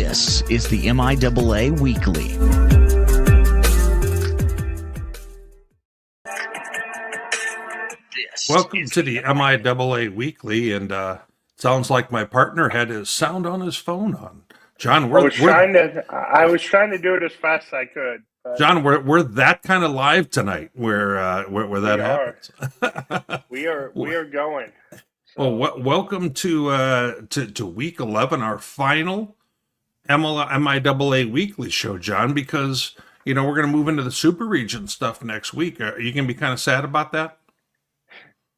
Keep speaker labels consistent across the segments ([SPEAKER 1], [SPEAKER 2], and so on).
[SPEAKER 1] This is the MIAA Weekly.
[SPEAKER 2] Welcome to the MIAA Weekly, and sounds like my partner had his sound on his phone on. John,
[SPEAKER 3] I was trying to do it as fast as I could.
[SPEAKER 2] John, we're that kind of live tonight, where that happens.
[SPEAKER 3] We are going.
[SPEAKER 2] So. Well, welcome to week 11, our final MIAA Weekly show, John. Because we're going to move into the Super Region stuff next week. Are you going to be kind of sad about that?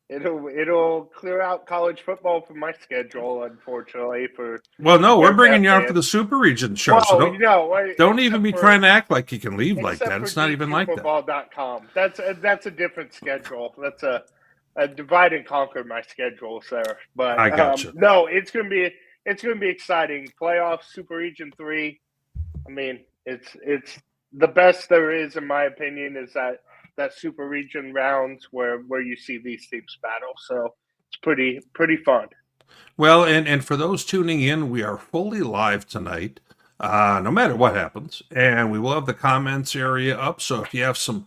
[SPEAKER 3] It'll clear out college football from my schedule, unfortunately.
[SPEAKER 2] We're bringing you on for the Super Region show.
[SPEAKER 3] Well,
[SPEAKER 2] so don't even be trying to act like you can leave like that. It's not even like that.
[SPEAKER 3] Football.com. That's a different schedule. That's a divide and conquer my schedule, sir. But
[SPEAKER 2] I got you.
[SPEAKER 3] No, it's gonna be exciting. Playoffs, Super Region 3. I mean, it's the best there is, in my opinion, is that Super Region rounds where you see these teams battle. So it's pretty fun.
[SPEAKER 2] Well, and for those tuning in, we are fully live tonight, no matter what happens, and we will have the comments area up. So if you have some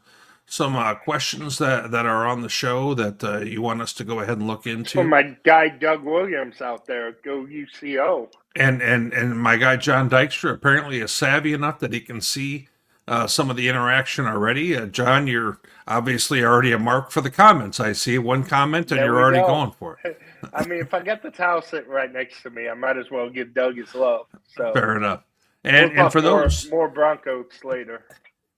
[SPEAKER 2] questions that are on the show that you want us to go ahead and look into,
[SPEAKER 3] for my guy Doug Williams out there, go UCO,
[SPEAKER 2] and my guy John Dykstra apparently is savvy enough that he can see some of the interaction already. John, you're obviously already a mark for the comments. I see one comment and you're already going for it.
[SPEAKER 3] I mean, if I get the towel sitting right next to me, I might as well give Doug his love. So
[SPEAKER 2] fair enough. And for those
[SPEAKER 3] more Broncos later.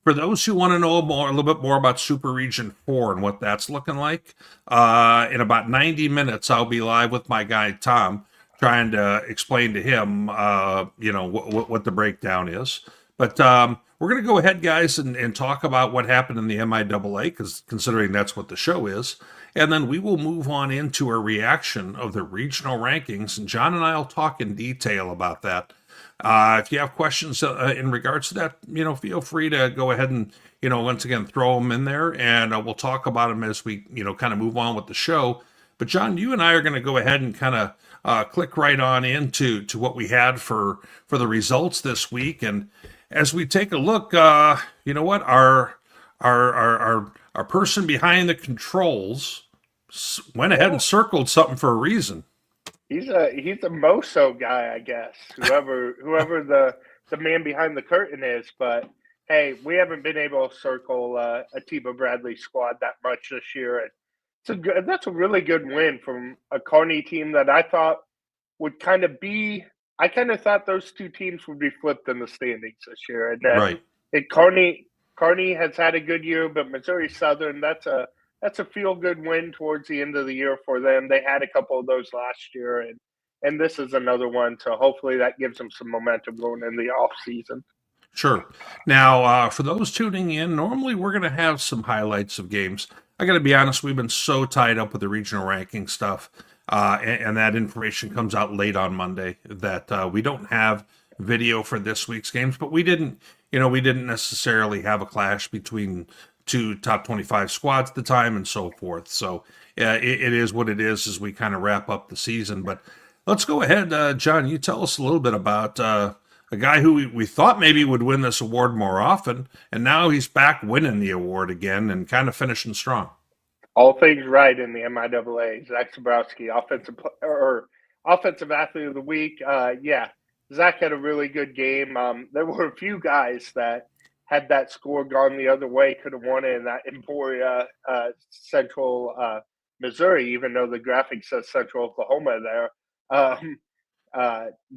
[SPEAKER 2] For those who want to know a little bit more about Super Region 4 and what that's looking like, in about 90 minutes, I'll be live with my guy Tom, trying to explain to him, what the breakdown is. But we're going to go ahead, guys, and talk about what happened in the MIAA, because considering that's what the show is. And then we will move on into a reaction of the regional rankings. And John and I will talk in detail about that. If you have questions in regards to that, feel free to go ahead and, once again, throw them in there. And we'll talk about them as we, kind of move on with the show. But, John, you and I are going to go ahead and kind of click right on into what we had for the results this week. And as we take a look, you know what? Our person behind the controls went ahead and circled something for a reason.
[SPEAKER 3] He's a Moso guy, I guess. Whoever the man behind the curtain is. But hey, we haven't been able to circle a Atiba Bradley squad that much this year. That's a really good win from a Kearney team that I thought would kind of be. I kind of thought those two teams would be flipped in the standings this year. And
[SPEAKER 2] right.
[SPEAKER 3] Kearney has had a good year, but Missouri Southern, that's a feel-good win towards the end of the year for them. They had a couple of those last year, and this is another one. So hopefully that gives them some momentum going in the off season.
[SPEAKER 2] Sure. Now, for those tuning in, normally we're going to have some highlights of games. I got to be honest, we've been so tied up with the regional ranking stuff. And that information comes out late on Monday that we don't have video for this week's games, but we didn't necessarily have a clash between two top 25 squads at the time and so forth. So it is what it is as we kind of wrap up the season. But let's go ahead, John, you tell us a little bit about a guy who we thought maybe would win this award more often, and now he's back winning the award again and kind of finishing strong.
[SPEAKER 3] All things right in the MIAA. Zach Zabrowski, offensive athlete of the week. Zach had a really good game. There were a few guys that had that score gone the other way could have won it in that Emporia, Central Missouri, even though the graphic says Central Oklahoma there,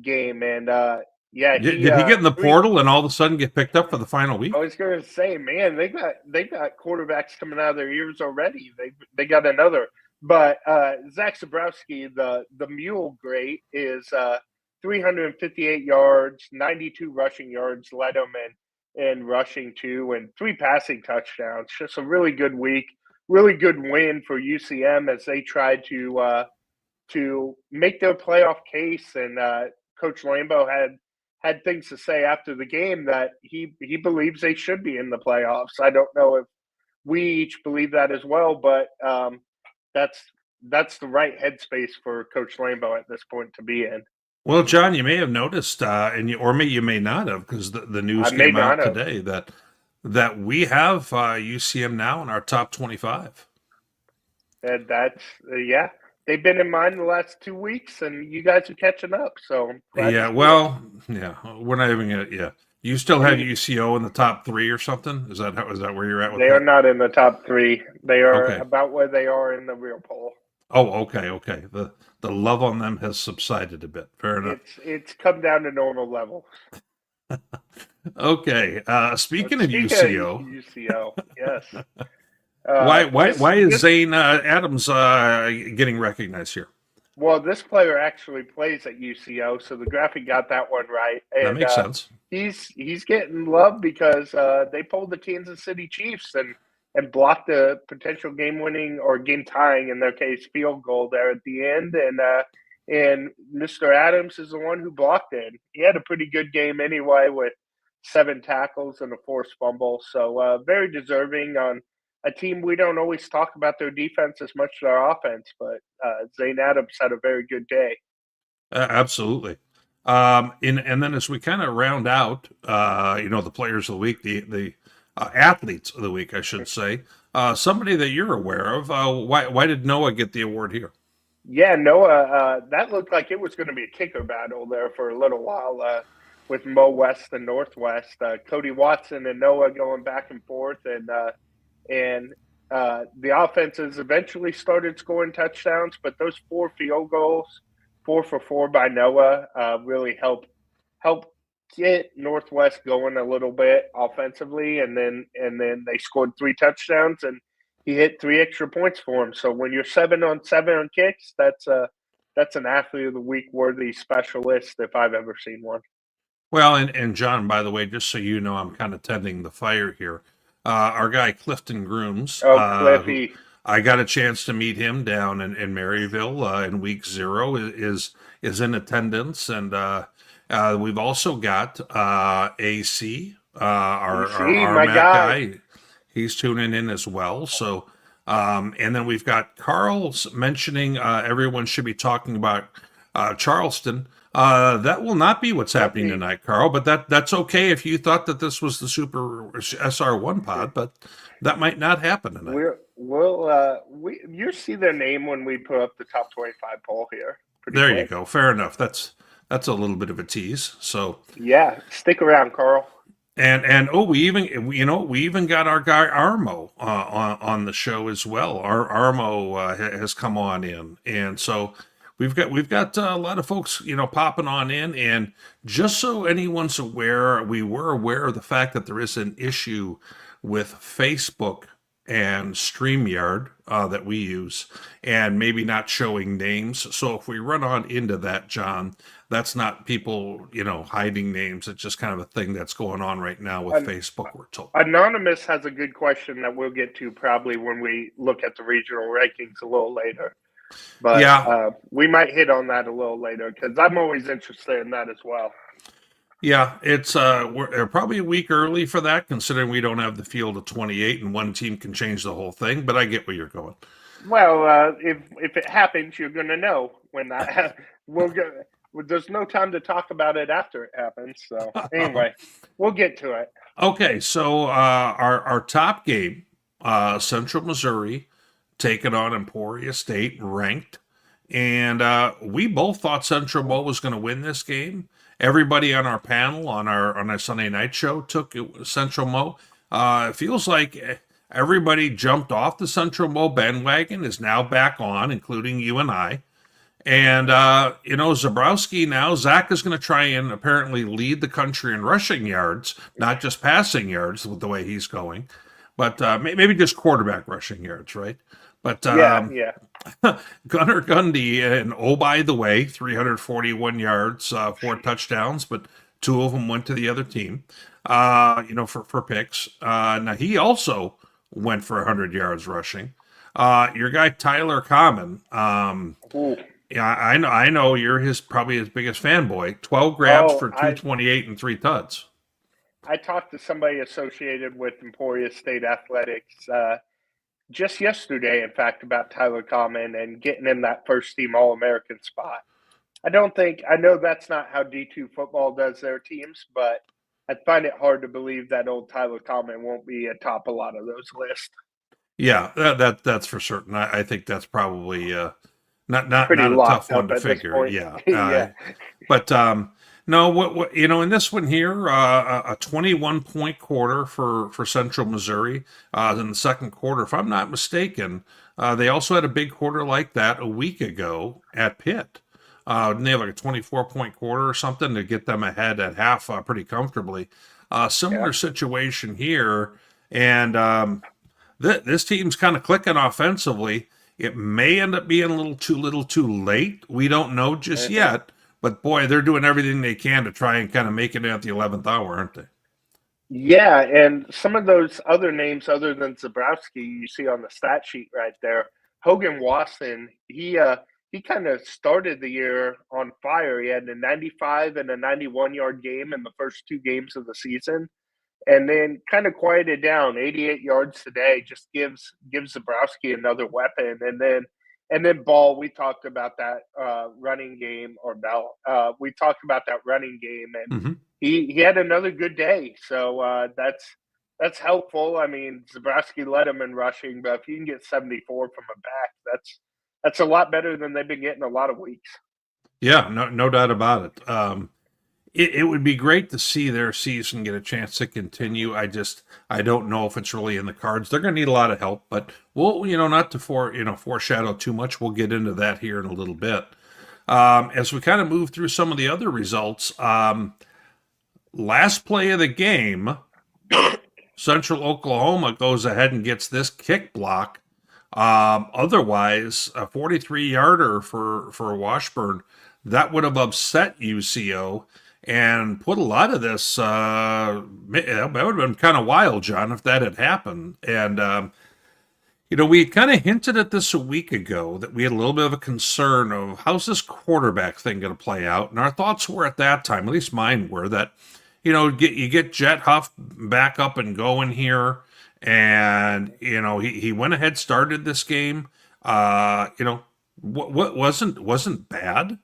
[SPEAKER 3] game. And did he
[SPEAKER 2] get in the portal and all of a sudden get picked up for the final week?
[SPEAKER 3] I was going to say, man, they got quarterbacks coming out of their ears already. They got another. But Zach Zabrowski, the mule great, is 358 yards, 92 rushing yards, led them in rushing too, and 3 passing touchdowns. Just a really good week, really good win for UCM as they tried to make their playoff case. And Coach Lambo had things to say after the game that he believes they should be in the playoffs. I don't know if we each believe that as well, but that's the right headspace for Coach Lambo at this point to be in.
[SPEAKER 2] Well, John, you may have noticed, or you may not have, because the
[SPEAKER 3] I
[SPEAKER 2] news
[SPEAKER 3] may
[SPEAKER 2] came out
[SPEAKER 3] not have.
[SPEAKER 2] today that we have UCM now in our top 25.
[SPEAKER 3] And that's yeah. They've been in mine the last 2 weeks, and you guys are catching up. So I'm glad to
[SPEAKER 2] Yeah,
[SPEAKER 3] see it.
[SPEAKER 2] well, yeah, we're not even gonna. Yeah, you still
[SPEAKER 3] I
[SPEAKER 2] have
[SPEAKER 3] mean,
[SPEAKER 2] UCO in the top three or something? Is that where you're at with
[SPEAKER 3] they are
[SPEAKER 2] that?
[SPEAKER 3] not in the top three. They are
[SPEAKER 2] Okay.
[SPEAKER 3] about where they are in the real poll.
[SPEAKER 2] Oh, okay, okay. The love on them has subsided a bit. Fair enough.
[SPEAKER 3] It's come down to normal level.
[SPEAKER 2] Okay. Speaking of
[SPEAKER 3] Speaking of
[SPEAKER 2] UCO,
[SPEAKER 3] UCO, yes.
[SPEAKER 2] why is
[SPEAKER 3] This
[SPEAKER 2] Zane Adams getting recognized here?
[SPEAKER 3] well, this player actually plays at UCO, so the graphic got that one right,
[SPEAKER 2] That
[SPEAKER 3] and
[SPEAKER 2] makes sense.
[SPEAKER 3] he's getting love because they pulled the Kansas City Chiefs and blocked a potential game winning or game tying in their case field goal there at the end, and Mr. Adams is the one who blocked it. He had a pretty good game anyway with 7 tackles and a forced fumble, so very deserving on a team we don't always talk about their defense as much as our offense, but Zane Adams had a very good day.
[SPEAKER 2] Absolutely. And then as we kind of round out, the players of the week, the athletes of the week, I should say, somebody that you're aware of. Why did Noah get the award here?
[SPEAKER 3] Yeah, Noah, that looked like it was going to be a kicker battle there for a little while with Mo West and Northwest. Cody Watson and Noah going back and forth, and the offenses eventually started scoring touchdowns, but those 4 field goals, 4 for 4 by Noah, really helped get Northwest going a little bit offensively, and then they scored 3 touchdowns, and he hit 3 extra points for him. So when you're 7 on 7 on kicks, that's an athlete of the week worthy specialist if I've ever seen one.
[SPEAKER 2] Well, and John, by the way, just so you know, I'm kind of tending the fire here. Our guy Clifton Grooms,
[SPEAKER 3] Oh,
[SPEAKER 2] who
[SPEAKER 3] Cliffy.
[SPEAKER 2] I got a chance to meet him down in Maryville in week 0, is in attendance, and we've also got AC,
[SPEAKER 3] AC,
[SPEAKER 2] our
[SPEAKER 3] my
[SPEAKER 2] Mac
[SPEAKER 3] guy.
[SPEAKER 2] guy. He's tuning in as well. So, and then we've got Carl's mentioning everyone should be talking about Charleston. That will not be what's happening
[SPEAKER 3] Cliffy.
[SPEAKER 2] tonight, Carl. But that's okay if you thought that this was the Super SR1 pod, but that might not happen tonight.
[SPEAKER 3] You see their name when we put up the top 25 poll here. Pretty
[SPEAKER 2] There you
[SPEAKER 3] quick.
[SPEAKER 2] go. Fair enough. That's a little bit of a tease. So,
[SPEAKER 3] Yeah, stick around, Carl.
[SPEAKER 2] and oh, we even got our guy Armo on the show as well. Our Armo has come on in, and so we've got a lot of folks popping on in. And just so anyone's aware, we were aware of the fact that there is an issue with Facebook and StreamYard that we use, and maybe not showing names. So if we run on into that, John, that's not people, hiding names. It's just kind of a thing that's going on right now with
[SPEAKER 3] An-
[SPEAKER 2] Facebook, we're told.
[SPEAKER 3] Anonymous has a good question that we'll get to probably when we look at the regional rankings a little later. But
[SPEAKER 2] Yeah,
[SPEAKER 3] we might hit on that a little later because I'm always interested in that as well.
[SPEAKER 2] yeah, it's we're probably a week early for that, considering we don't have the field of 28 and one team can change the whole thing. But I get where you're going.
[SPEAKER 3] Well, if it happens, you're going to know when that we'll get. There's no time to talk about it after it happens. So anyway, we'll get to it.
[SPEAKER 2] Okay, so our top game, Central Missouri, taking on Emporia State, ranked, and we both thought Central Mo was going to win this game. Everybody on our panel on our Sunday night show took Central Mo. It feels like everybody jumped off the Central Mo bandwagon, is now back on, including you and I. And Zabrowski now, Zach is going to try and apparently lead the country in rushing yards, not just passing yards with the way he's going, but maybe just quarterback rushing yards, right? But
[SPEAKER 3] Yeah.
[SPEAKER 2] Gunnar Gundy, and oh, by the way, 341 yards, 4 touchdowns, but 2 of them went to the other team, for picks. Now, he also went for 100 yards rushing. Your guy, Tyler Common,
[SPEAKER 3] Ooh.
[SPEAKER 2] yeah, I know you're probably his biggest fanboy. 12 grabs
[SPEAKER 3] Oh,
[SPEAKER 2] for 228 and 3 tuds.
[SPEAKER 3] I talked to somebody associated with Emporia State Athletics just yesterday, in fact, about Tyler Common and getting him that first team All American spot. I don't think I know that's not how D2 football does their teams, but I find it hard to believe that old Tyler Coleman won't be atop a lot of those lists.
[SPEAKER 2] Yeah, that's for certain. I think that's probably not
[SPEAKER 3] Pretty
[SPEAKER 2] a tough
[SPEAKER 3] locked
[SPEAKER 2] one
[SPEAKER 3] up
[SPEAKER 2] to
[SPEAKER 3] at this
[SPEAKER 2] figure.
[SPEAKER 3] point.
[SPEAKER 2] Yeah,
[SPEAKER 3] Yeah.
[SPEAKER 2] but no, what in this one here, a 21-point quarter for Central Missouri in the second quarter, if I'm not mistaken. They also had a big quarter like that a week ago at Pitt. Didn't they have like a 24-point quarter or something to get them ahead at half pretty comfortably?
[SPEAKER 3] Yeah.
[SPEAKER 2] Similar situation here, and this team's kind of clicking offensively. It may end up being a little too late. We don't know just
[SPEAKER 3] Mhm.
[SPEAKER 2] yet. But boy, they're doing everything they can to try and kind of make it at the 11th hour, aren't they?
[SPEAKER 3] Yeah, and some of those other names other than Zabrowski you see on the stat sheet right there. Hogan Wasson, he kind of started the year on fire. He had a 95 and a 91-yard game in the first two games of the season, and then kind of quieted down. 88 yards today just gives Zabrowski another weapon, and then Ball. We talked about that running game, or Bell. We talked about that running game, and
[SPEAKER 2] Mm-hmm.
[SPEAKER 3] he had another good day. So that's helpful. I mean, Zabrowski led him in rushing, but if you can get 74 from a back, that's a lot better than they've been getting a lot of weeks.
[SPEAKER 2] Yeah, no doubt about it. It would be great to see their season get a chance to continue. I don't know if it's really in the cards. They're going to need a lot of help, but we'll not to foreshadow too much. We'll get into that here in a little bit. As we kind of move through some of the other results, last play of the game, Central Oklahoma goes ahead and gets this kick block. Otherwise, a 43-yarder for Washburn that would have upset UCO and put a lot of this. That would have been kind of wild, John, if that had happened. And we kind of hinted at this a week ago that we had a little bit of a concern of how's this quarterback thing going to play out. And our thoughts were at that time, at least mine were, that you get Jet Huff back up and going here, and he went ahead, started this game. What wasn't bad.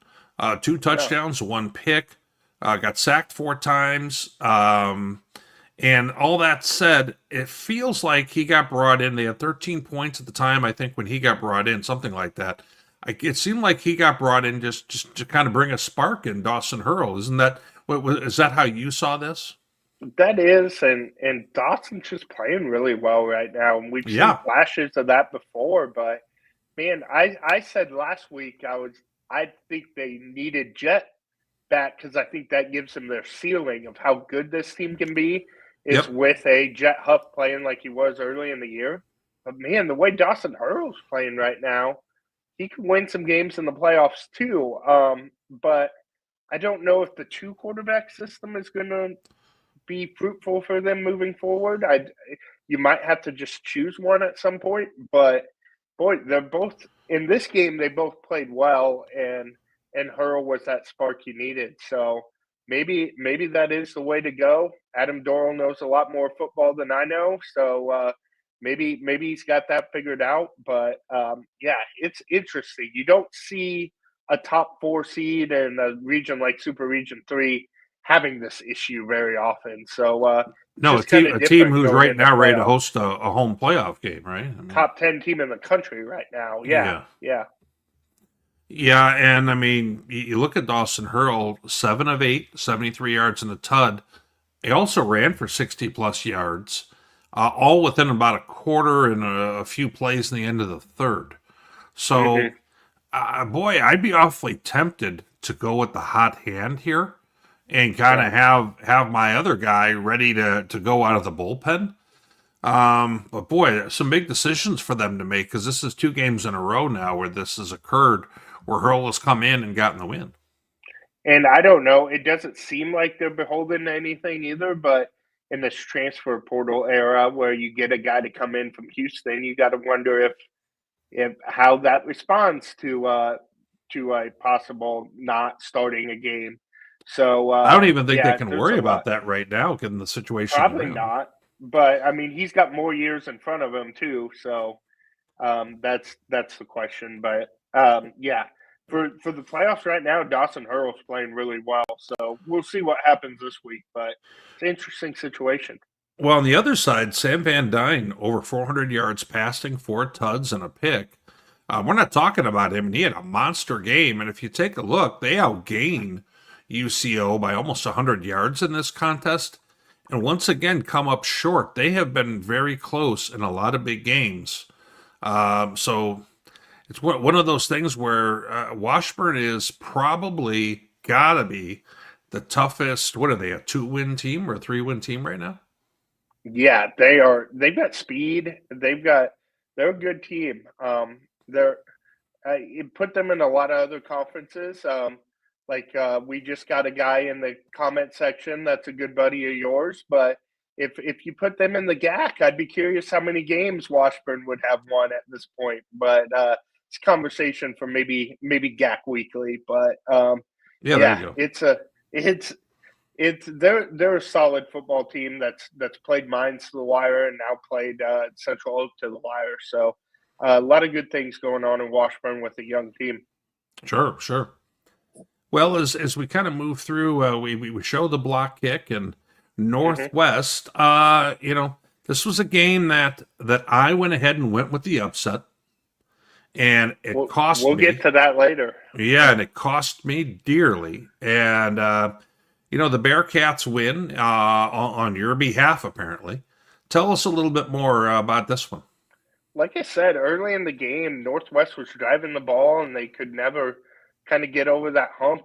[SPEAKER 2] Two
[SPEAKER 3] No,
[SPEAKER 2] touchdowns, one pick. Got sacked 4 times. And all that said, it feels like he got brought in. They had 13 points at the time, I think, when he got brought in, something like that. It seemed like he got brought in just to kind of bring a spark in Dawson Hurl. Isn't that is that how you saw this?
[SPEAKER 3] that is, and Dawson's just playing really well right now, and we've seen
[SPEAKER 2] Yeah.
[SPEAKER 3] flashes of that before. But man, I said last week I think they needed Jet back because I think that gives them their ceiling of how good this team can be is
[SPEAKER 2] Yep.
[SPEAKER 3] with a Jet Huff playing like he was early in the year. But man, the way Dawson Hurl's playing right now, he could win some games in the playoffs too. But I don't know if the two quarterback system is going to be fruitful for them moving forward. You might have to just choose one at some point, but boy, they're both in this game. They both played well, and Hurl was that spark you needed. So maybe that is the way to go. Adam Dorrell knows a lot more football than I know, so maybe he's got that figured out. But yeah, it's interesting. You don't see a top four seed in a region like Super Region 3 having this issue very often. So it's
[SPEAKER 2] No,
[SPEAKER 3] just kind
[SPEAKER 2] a
[SPEAKER 3] of
[SPEAKER 2] team
[SPEAKER 3] different
[SPEAKER 2] who's
[SPEAKER 3] going
[SPEAKER 2] right
[SPEAKER 3] into
[SPEAKER 2] now ready to
[SPEAKER 3] playoffs.
[SPEAKER 2] host a home playoff game, right? I mean,
[SPEAKER 3] Top 10 team in the country right now. Yeah,
[SPEAKER 2] yeah.
[SPEAKER 3] yeah.
[SPEAKER 2] Yeah, and I mean, you look at Dawson Hurl, 7 of 8, 73 yards in the tud. He also ran for 60 plus yards, all within about a quarter and a few plays in the end of the third. So,
[SPEAKER 3] Hmm.
[SPEAKER 2] boy, I'd be awfully tempted to go with the hot hand here and kind
[SPEAKER 3] Yeah.
[SPEAKER 2] of have my other guy ready to go out of the bullpen. But boy, some big decisions for them to make because this is 2 games in a row now where this has occurred, where Hurl has come in and gotten the win.
[SPEAKER 3] And I don't know. It doesn't seem like they're beholden to anything either, but in this transfer portal era where you get a guy to come in from Houston, you got to wonder if how that responds to a possible not starting a game. So
[SPEAKER 2] I don't even think they
[SPEAKER 3] yeah,
[SPEAKER 2] can
[SPEAKER 3] there's a
[SPEAKER 2] worry
[SPEAKER 3] lot.
[SPEAKER 2] about that right now, given the situation they're
[SPEAKER 3] Probably
[SPEAKER 2] in.
[SPEAKER 3] not, but I mean, he's got more years in front of him too. So that's the question. But yeah, For the playoffs right now, Dawson Hurl's playing really well. So we'll see what happens this week. But it's an interesting situation.
[SPEAKER 2] Well, on the other side, Sam Van Dyne, over 400 yards passing, 4 tuds, and a pick. We're not talking about him, and he had a monster game. And if you take a look, they outgained UCO by almost 100 yards in this contest. And once again, come up short. They have been very close in a lot of big games. So it's one of those things where Washburn is probably got to be the toughest. What are they, a 2-win team or a 3-win team right now?
[SPEAKER 3] Yeah, they are. They've got speed. They're a good team. They're it put them in a lot of other conferences. We just got a guy in the comment section that's a good buddy of yours. But if you put them in the GAC, I'd be curious how many games Washburn would have won at this point. But it's a conversation for maybe GAC Weekly. But
[SPEAKER 2] Yeah, there you go.
[SPEAKER 3] they're a solid football team that's played Mines to the wire and now played Central Oak to the wire. So a lot of good things going on in Washburn with a young team.
[SPEAKER 2] Sure. Well, as we kind of move through, we show the block kick and Northwest. This was a game that I went ahead and went with the upset, and it cost me.
[SPEAKER 3] We'll get to that later.
[SPEAKER 2] Yeah, and it cost me dearly. And the Bearcats win on your behalf, apparently. Tell us a little bit more about this one.
[SPEAKER 3] Like I said, early in the game, Northwest was driving the ball, and they could never kind of get over that hump.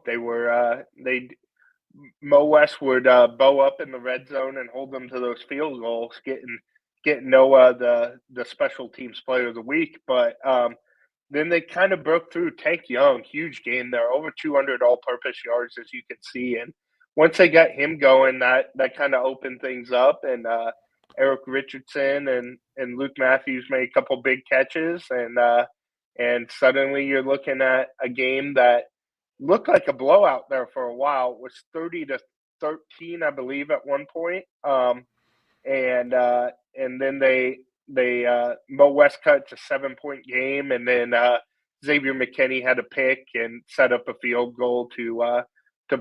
[SPEAKER 3] Mo West would bow up in the red zone and hold them to those field goals, getting Noah the special teams player of the week. But then they kind of broke through. Tank Young, huge game there, over 200 all-purpose yards, as you can see. And once they got him going, that kind of opened things up. And Eric Richardson and Luke Matthews made a couple big catches, and suddenly you're looking at a game that looked like a blowout there for a while. It was 30-13, I believe, at one point. And then they Mo West cut to 7-point game, and then Xavier McKinney had a pick and set up a field goal to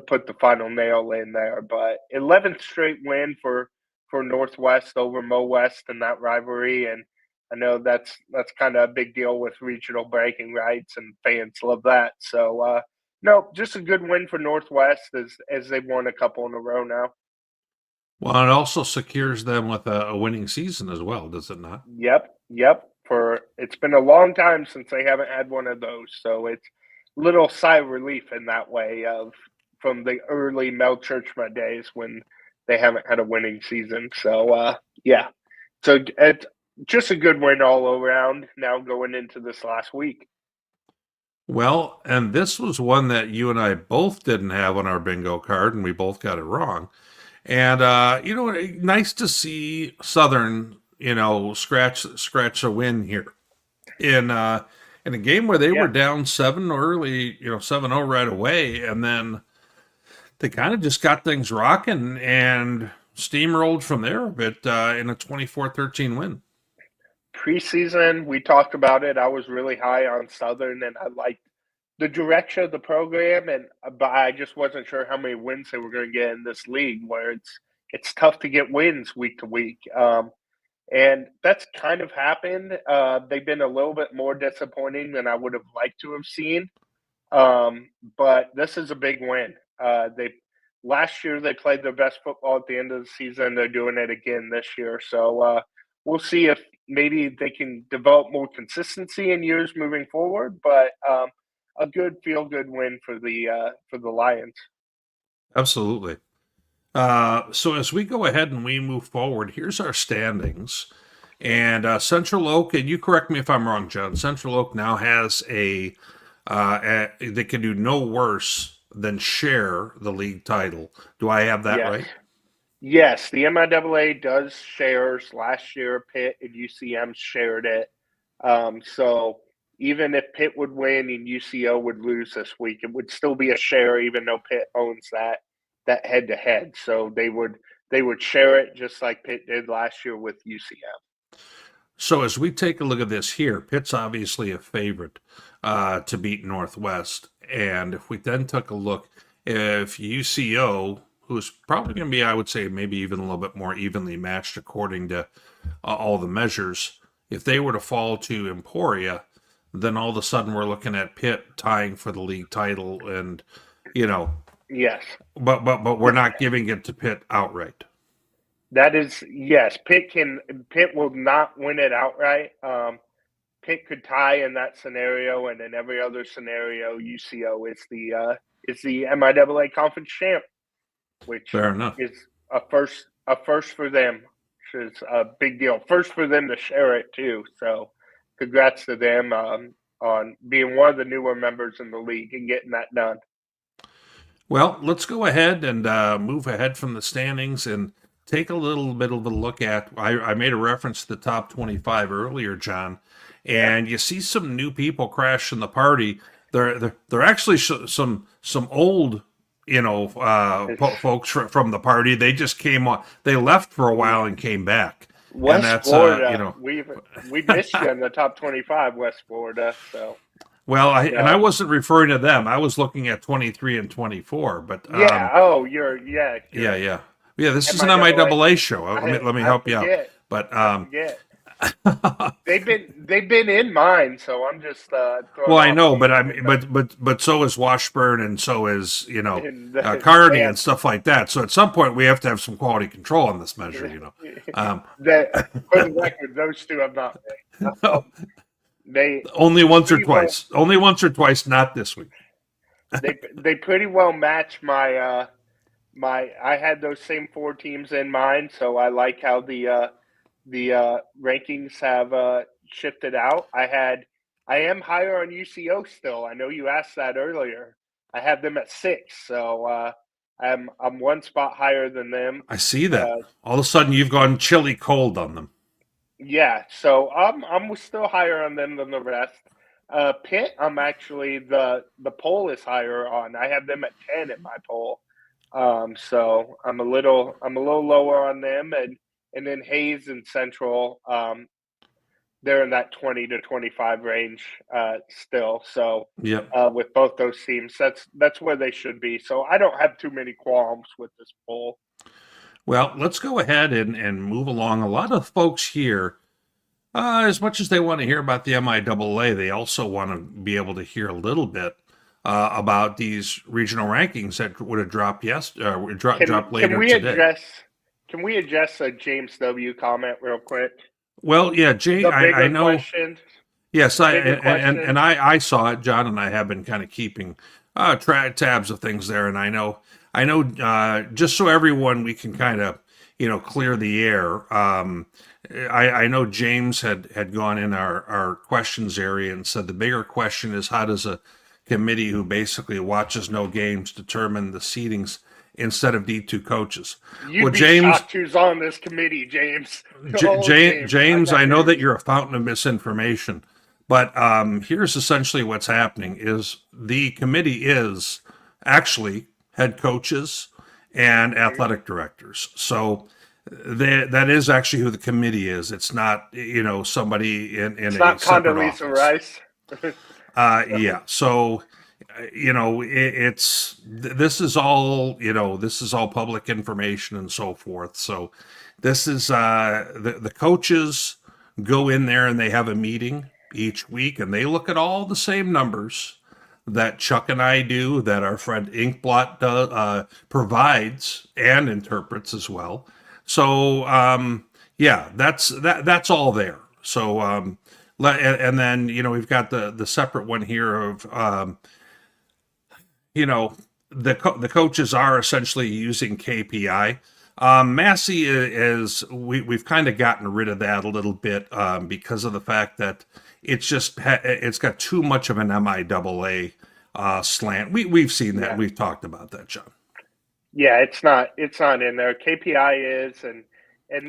[SPEAKER 3] put the final nail in there. But 11th straight win for Northwest over Mo West in that rivalry, and I know that's kind of a big deal with regional bragging rights, and fans love that. So no, just a good win for Northwest as they've won a couple in a row now.
[SPEAKER 2] Well, it also secures them with a winning season as well, does it not?
[SPEAKER 3] Yep. It's been a long time since they haven't had one of those, so it's a little sigh of relief in that way from the early Mel Churchma days when they haven't had a winning season. So so it's just a good win all around now going into this last week.
[SPEAKER 2] Well, and this was one that you and I both didn't have on our bingo card, and we both got it wrong. And nice to see Southern, scratch a win here in a game where they were down 7 early, 7-0 right away, and then they kind of just got things rocking and steamrolled from there a bit in a 24-13 win.
[SPEAKER 3] Preseason, we talked about it. I was really high on Southern, and I liked the direction of the program, but I just wasn't sure how many wins they were going to get in this league, where it's tough to get wins week to week. And that's kind of happened. They've been a little bit more disappointing than I would have liked to have seen. But this is a big win. Last year they played their best football at the end of the season. They're doing it again this year. So we'll see if maybe they can develop more consistency in years moving forward. But a good feel-good win for the Lions.
[SPEAKER 2] Absolutely. So as we go ahead and we move forward, here's our standings. And Central Oak, and you correct me if I'm wrong, John, Central Oak now has they can do no worse than share the league title. Do I have that right?
[SPEAKER 3] Yes, the MIAA does shares. Last year, Pitt and UCM shared it. So even if Pitt would win and UCO would lose this week, it would still be a share, even though Pitt owns that head-to-head. So they would share it just like Pitt did last year with UCM.
[SPEAKER 2] So as we take a look at this here, Pitt's obviously a favorite to beat Northwest. And if we then took a look, if UCO, who's probably going to be, I would say, maybe even a little bit more evenly matched according to all the measures, if they were to fall to Emporia, then all of a sudden we're looking at Pitt tying for the league title, and
[SPEAKER 3] Yes.
[SPEAKER 2] but we're not giving it to Pitt outright.
[SPEAKER 3] That is, yes. Pitt will not win it outright. Pitt could tie in that scenario, and in every other scenario, UCO is the MIAA conference champ, which
[SPEAKER 2] Fair enough.
[SPEAKER 3] is a first for them, which is a big deal. First for them to share it too. So, congrats to them on being one of the newer members in the league and getting that done.
[SPEAKER 2] Well, let's go ahead and move ahead from the standings and take a little bit of a look at. I made a reference to the top 25 earlier, John, and you see some new people crashing the party. They're actually some old folks from the party. They just came on. They left for a while and came back.
[SPEAKER 3] West Florida, we missed you in the top 25, West Florida. So.
[SPEAKER 2] Well, I wasn't referring to them. I was looking at 23 and 24. But
[SPEAKER 3] yeah.
[SPEAKER 2] This is an MIAA show. Let me help you out. But
[SPEAKER 3] they've been in mine, so I'm just.
[SPEAKER 2] Well, I know, but so is Washburn, and so is Kearney and stuff like that. So at some point we have to have some quality control on this measure.
[SPEAKER 3] For the record, those two have not been.
[SPEAKER 2] No. They only once or twice. Only once or twice, not this week.
[SPEAKER 3] they pretty well match my I had those same four teams in mind, so I like how the rankings have shifted out. I am higher on UCO still. I know you asked that earlier. I have them at 6, so I'm one spot higher than them.
[SPEAKER 2] I see that. All of a sudden, you've gone chilly cold on them.
[SPEAKER 3] Yeah, so I'm still higher on them than the rest. Pitt, I'm actually the poll is higher on. I have them at 10 at my poll. So I'm a little lower on them, and then Hayes and Central, they're in that 20 to 25 range still. So with both those teams, that's where they should be. So I don't have too many qualms with this poll.
[SPEAKER 2] Well, let's go ahead and move along. A lot of folks here, as much as they want to hear about the MIAA, they also want to be able to hear a little bit about these regional rankings that would have dropped dropped later today.
[SPEAKER 3] Can we address a James W. comment real quick?
[SPEAKER 2] Well, yeah, Jay, I know.
[SPEAKER 3] Question,
[SPEAKER 2] yes, I saw it, John, and I have been kind of keeping tabs of things there, and I know, just so everyone, we can kind of, clear the air. I know James had gone in our questions area and said the bigger question is, how does a committee who basically watches no games determine the seedings instead of D2 coaches?
[SPEAKER 3] You'd be shocked who's on this committee, James.
[SPEAKER 2] James, I know that you're a fountain of misinformation, but here's essentially what's happening is the committee is actually head coaches and athletic directors. So that is actually who the committee is. It's not, somebody in
[SPEAKER 3] it's
[SPEAKER 2] a
[SPEAKER 3] not
[SPEAKER 2] separate
[SPEAKER 3] Condoleezza
[SPEAKER 2] office.
[SPEAKER 3] Rice.
[SPEAKER 2] Yeah. So, this is all public information and so forth. So this is, the coaches go in there and they have a meeting each week and they look at all the same numbers that Chuck and I do, that our friend Inkblot provides and interprets as well. So, that's all there. So, and then, we've got the separate one here of, the coaches are essentially using KPI. Massey is we've kind of gotten rid of that a little bit because of the fact that it's got too much of an MIAA slant. We've seen that. Yeah. We've talked about that, John.
[SPEAKER 3] Yeah, it's not in there. KPI is, and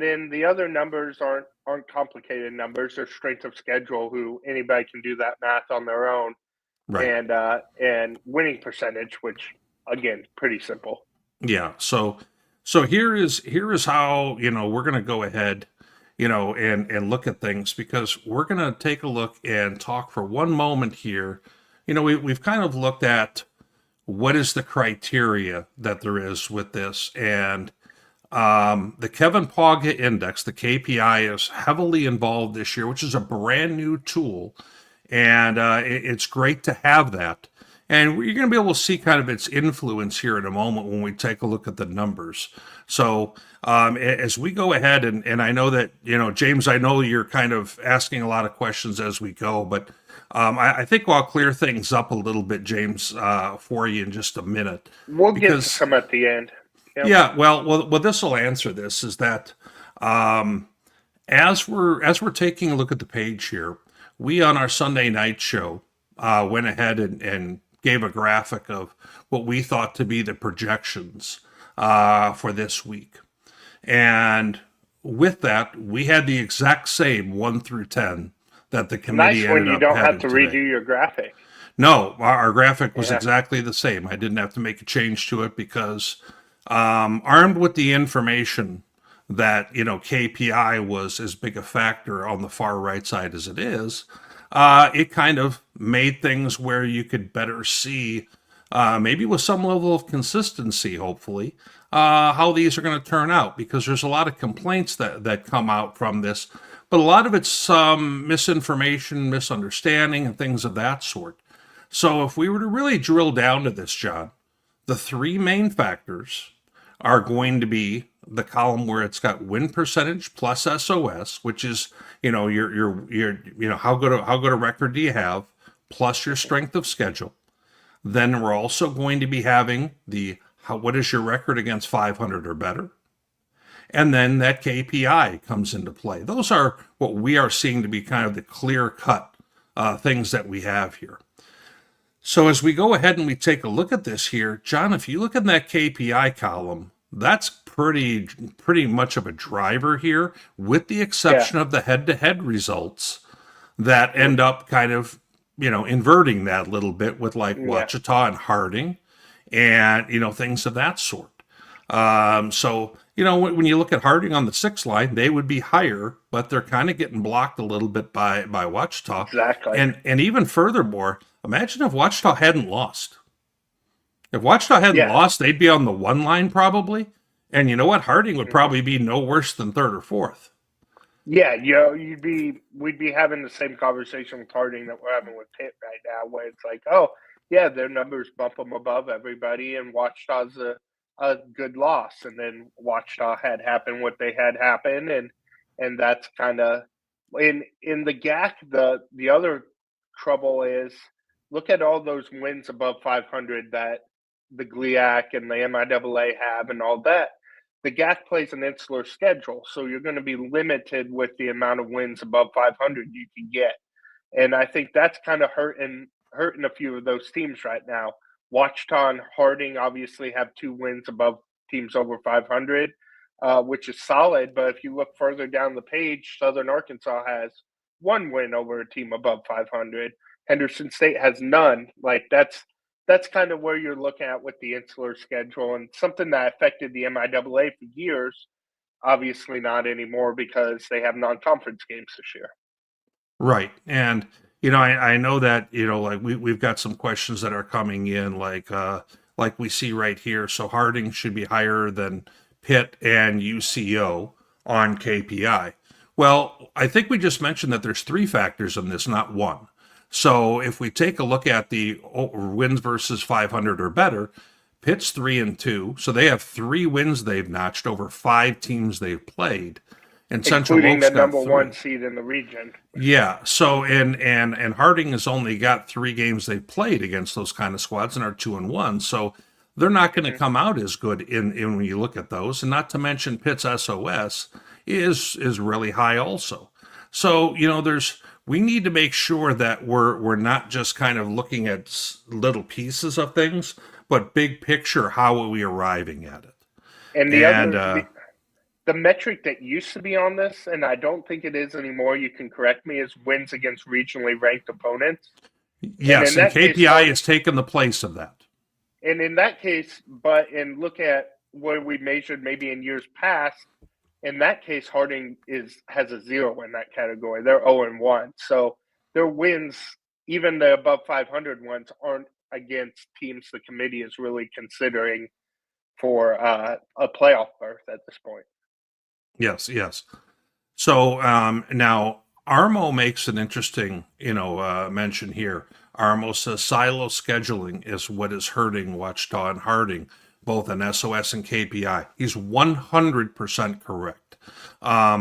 [SPEAKER 3] then the other numbers aren't complicated numbers. They're strength of schedule. Who anybody can do that math on their own, right? And winning percentage, which again, pretty simple.
[SPEAKER 2] Yeah. So here is how we're going to go ahead and look at things, because we're going to take a look and talk for one moment here. We've kind of looked at what is the criteria that there is with this, and the Kevin Pogge Index, the KPI, is heavily involved this year, which is a brand new tool, and it's great to have that. And you're going to be able to see kind of its influence here in a moment when we take a look at the numbers. So as we go ahead, and I know that, James, I know you're kind of asking a lot of questions as we go, but I think I'll clear things up a little bit, James, for you in just a minute.
[SPEAKER 3] We'll get to some at the end. Yep.
[SPEAKER 2] Yeah, well, this will answer this, is that as we're taking a look at the page here, we on our Sunday night show went ahead and gave a graphic of what we thought to be the projections for this week. And with that, we had the exact same 1 through 10 that the committee ended up having.
[SPEAKER 3] Nice when you don't have to redo your graphic.
[SPEAKER 2] No, our graphic was exactly the same. I didn't have to make a change to it because armed with the information that, KPI was as big a factor on the far right side as it is, it kind of made things where you could better see, maybe with some level of consistency, hopefully, how these are going to turn out, because there's a lot of complaints that come out from this, but a lot of it's misinformation, misunderstanding, and things of that sort. So if we were to really drill down to this, John, the three main factors are going to be the column where it's got win percentage plus SOS, which is, your how good a record do you have, plus your strength of schedule. Then we're also going to be having what is your record against 500 or better. And then that KPI comes into play. Those are what we are seeing to be kind of the clear-cut things that we have here. So as we go ahead and we take a look at this here, John, if you look at that KPI column, that's pretty much of a driver here, with the exception of the head-to-head results that end up kind of, inverting that a little bit with Wichita and Harding and, things of that sort. So, when you look at Harding on the 6th line, they would be higher, but they're kind of getting blocked a little bit by Wichita.
[SPEAKER 3] Exactly.
[SPEAKER 2] And even furthermore, imagine if Wichita hadn't lost. If Wichita hadn't lost, they'd be on the 1 line probably. And you know what? Harding would probably be no worse than 3rd or 4th.
[SPEAKER 3] Yeah, we'd be having the same conversation with Harding that we're having with Pitt right now, where it's like, oh, yeah, their numbers bump them above everybody, and Wichita's a good loss. And then Wichita had happened what they had happen, and that's kind of in the GAC. The other trouble is, look at all those wins above 500 that the GLIAC and the MIAA have and all that. The GAC plays an insular schedule, so you're going to be limited with the amount of wins above 500 you can get. And I think that's kind of hurting a few of those teams right now. Wichita and Harding obviously have 2 wins above teams over 500, which is solid. But if you look further down the page, Southern Arkansas has 1 win over a team above 500. Henderson State has none. That's kind of where you're looking at with the insular schedule, and something that affected the MIAA for years. Obviously not anymore, because they have non-conference games this year.
[SPEAKER 2] Right. And, I know that, we've got some questions that are coming in, like we see right here. So Harding should be higher than Pitt and UCO on KPI. Well, I think we just mentioned that there's 3 factors in this, not 1. So if we take a look at the wins versus 500 or better, Pitt's 3-2, so they have 3 wins they've notched over 5 teams they've played, and Central
[SPEAKER 3] including
[SPEAKER 2] Oaks
[SPEAKER 3] the number
[SPEAKER 2] 3.
[SPEAKER 3] 1 seed in the region.
[SPEAKER 2] Yeah. So and Harding has only got 3 games they've played against those kind of squads and are 2-1. So they're not going to come out as good in when you look at those, and not to mention Pitt's SOS is really high also. So we need to make sure that we're not just kind of looking at little pieces of things, but big picture, how are we arriving at it?
[SPEAKER 3] And the metric that used to be on this, and I don't think it is anymore, you can correct me, is wins against regionally ranked opponents.
[SPEAKER 2] Yes, and KPI has taken the place of that.
[SPEAKER 3] And in that case, look at what we measured maybe in years past, in that case, Harding has a 0 in that category. They're 0-1. So their wins, even the above 500 ones, aren't against teams the committee is really considering for a playoff berth at this point.
[SPEAKER 2] Yes, yes. So now Armo makes an interesting, mention here. Armo says silo scheduling is what is hurting Watchtower and Harding, both in SOS and KPI. He's 100% correct.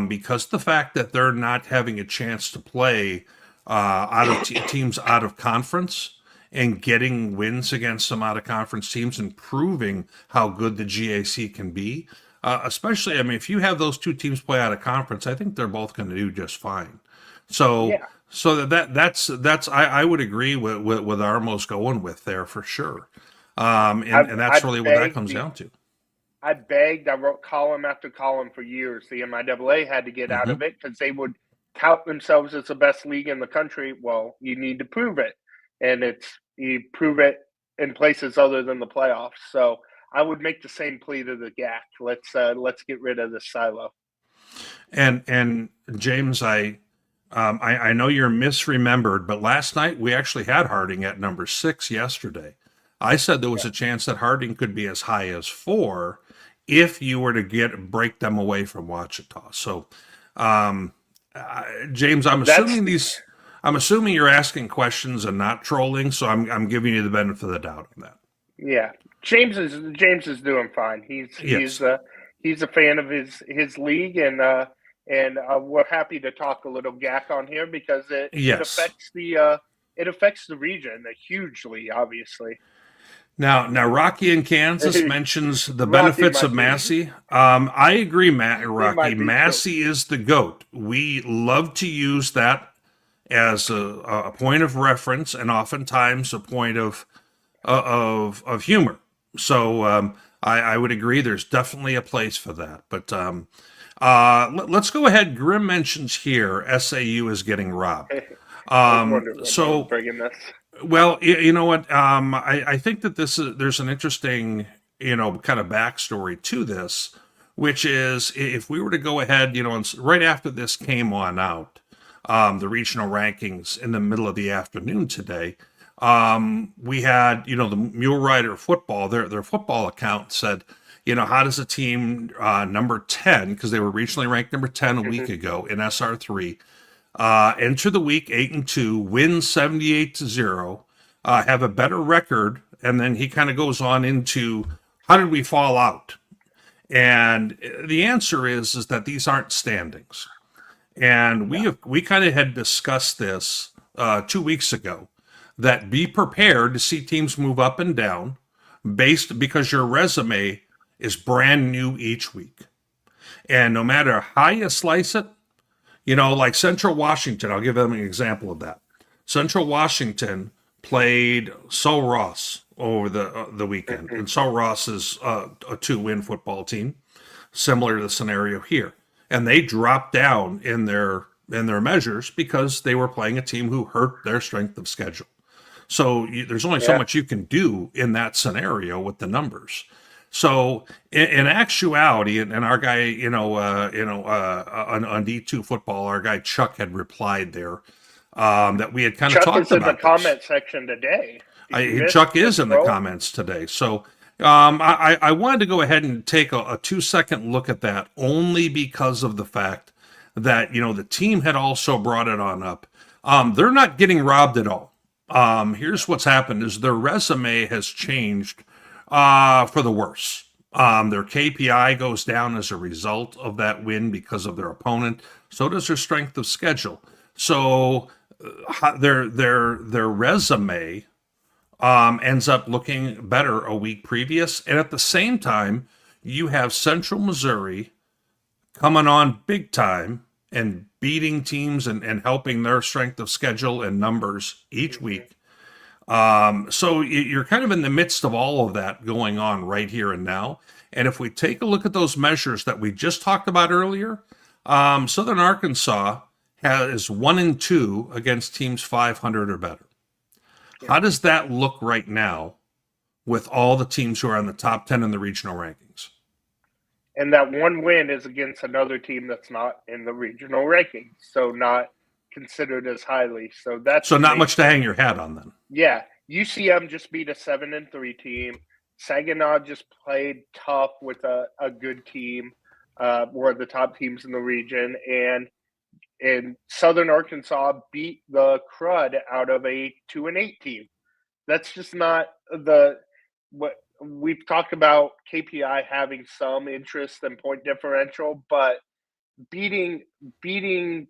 [SPEAKER 2] Because the fact that they're not having a chance to play teams out of conference and getting wins against some out of conference teams and proving how good the GAC can be. Especially, I mean, if you have those two teams play out of conference, I think they're both going to do just fine. So,
[SPEAKER 3] Yeah.
[SPEAKER 2] so that's I would agree with Armos going with there for sure. And that's really what that comes down to.
[SPEAKER 3] I wrote column after column for years. The MIAA had to get out of it because they would tout themselves as the best league in the country. Well, you need to prove it, and you prove it in places other than the playoffs. So I would make the same plea to the GAC. Let's get rid of this silo.
[SPEAKER 2] And James, I know you're misremembered, but last night we actually had Harding at number 6 yesterday. I said there was a chance that Harding could be as high as 4 if you were to break them away from Ouachita. So, James, I'm assuming you're asking questions and not trolling. So I'm giving you the benefit of the doubt on that.
[SPEAKER 3] Yeah, James is doing fine. He's a fan of his league, and we're happy to talk a little GAC on here because it affects the region hugely, obviously.
[SPEAKER 2] Now Rocky in Kansas mentions the benefits of Massey. I agree, Rocky. Massey is the GOAT. We love to use that as a point of reference and oftentimes a point of humor. So I would agree there's definitely a place for that. But let's go ahead. Grimm mentions here SAU is getting robbed. Well, you know what? I think that there's an interesting, kind of backstory to this, which is if we were to go ahead, right after this came on out, the regional rankings in the middle of the afternoon today, we had, the Mule Rider football, their football account said, how does a team number 10, because they were regionally ranked number 10 a week ago in SR3, enter the week 8-2, win 78-0, have a better record, and then he kind of goes on into how did we fall out? And the answer is that these aren't standings, and we kind of had discussed this 2 weeks ago. That be prepared to see teams move up and down because your resume is brand new each week, and no matter how you slice it. Like Central Washington, I'll give them an example of that. Central Washington played Sul Ross over the weekend, and Sul Ross is a 2-win football team, similar to the scenario here. And they dropped down in their measures because they were playing a team who hurt their strength of schedule. So there's only so much you can do in that scenario with the numbers. So in actuality, and our guy, on D2 football, our guy Chuck had replied there that we had kind of talked about. Chuck is in the
[SPEAKER 3] comment section today.
[SPEAKER 2] Chuck is in the comments today. So I wanted to go ahead and take a 2-second look at that only because of the fact that, the team had also brought it on up. They're not getting robbed at all. Here's what's happened is their resume has changed for the worse. Their KPI goes down as a result of that win because of their opponent. So does their strength of schedule. So their resume ends up looking better a week previous. And at the same time, you have Central Missouri coming on big time and beating teams and helping their strength of schedule and numbers each week. So you're kind of in the midst of all of that going on right here and now. And if we take a look at those measures that we just talked about earlier, Southern Arkansas is 1-2 against teams 500 or better. How does that look right now with all the teams who are on the top 10 in the regional rankings?
[SPEAKER 3] and that one win is against another team that's not in the regional rankings, so not considered as highly. So that's
[SPEAKER 2] So
[SPEAKER 3] the
[SPEAKER 2] not
[SPEAKER 3] main
[SPEAKER 2] much to
[SPEAKER 3] thing.
[SPEAKER 2] hang your hat on then.
[SPEAKER 3] Yeah, UCM just beat a 7-3 team. Saginaw just played tough with a good team, one of the top teams in the region, and Southern Arkansas beat the crud out of a 2-8 team. That's just not what we've talked about. KPI having some interest in point differential, but beating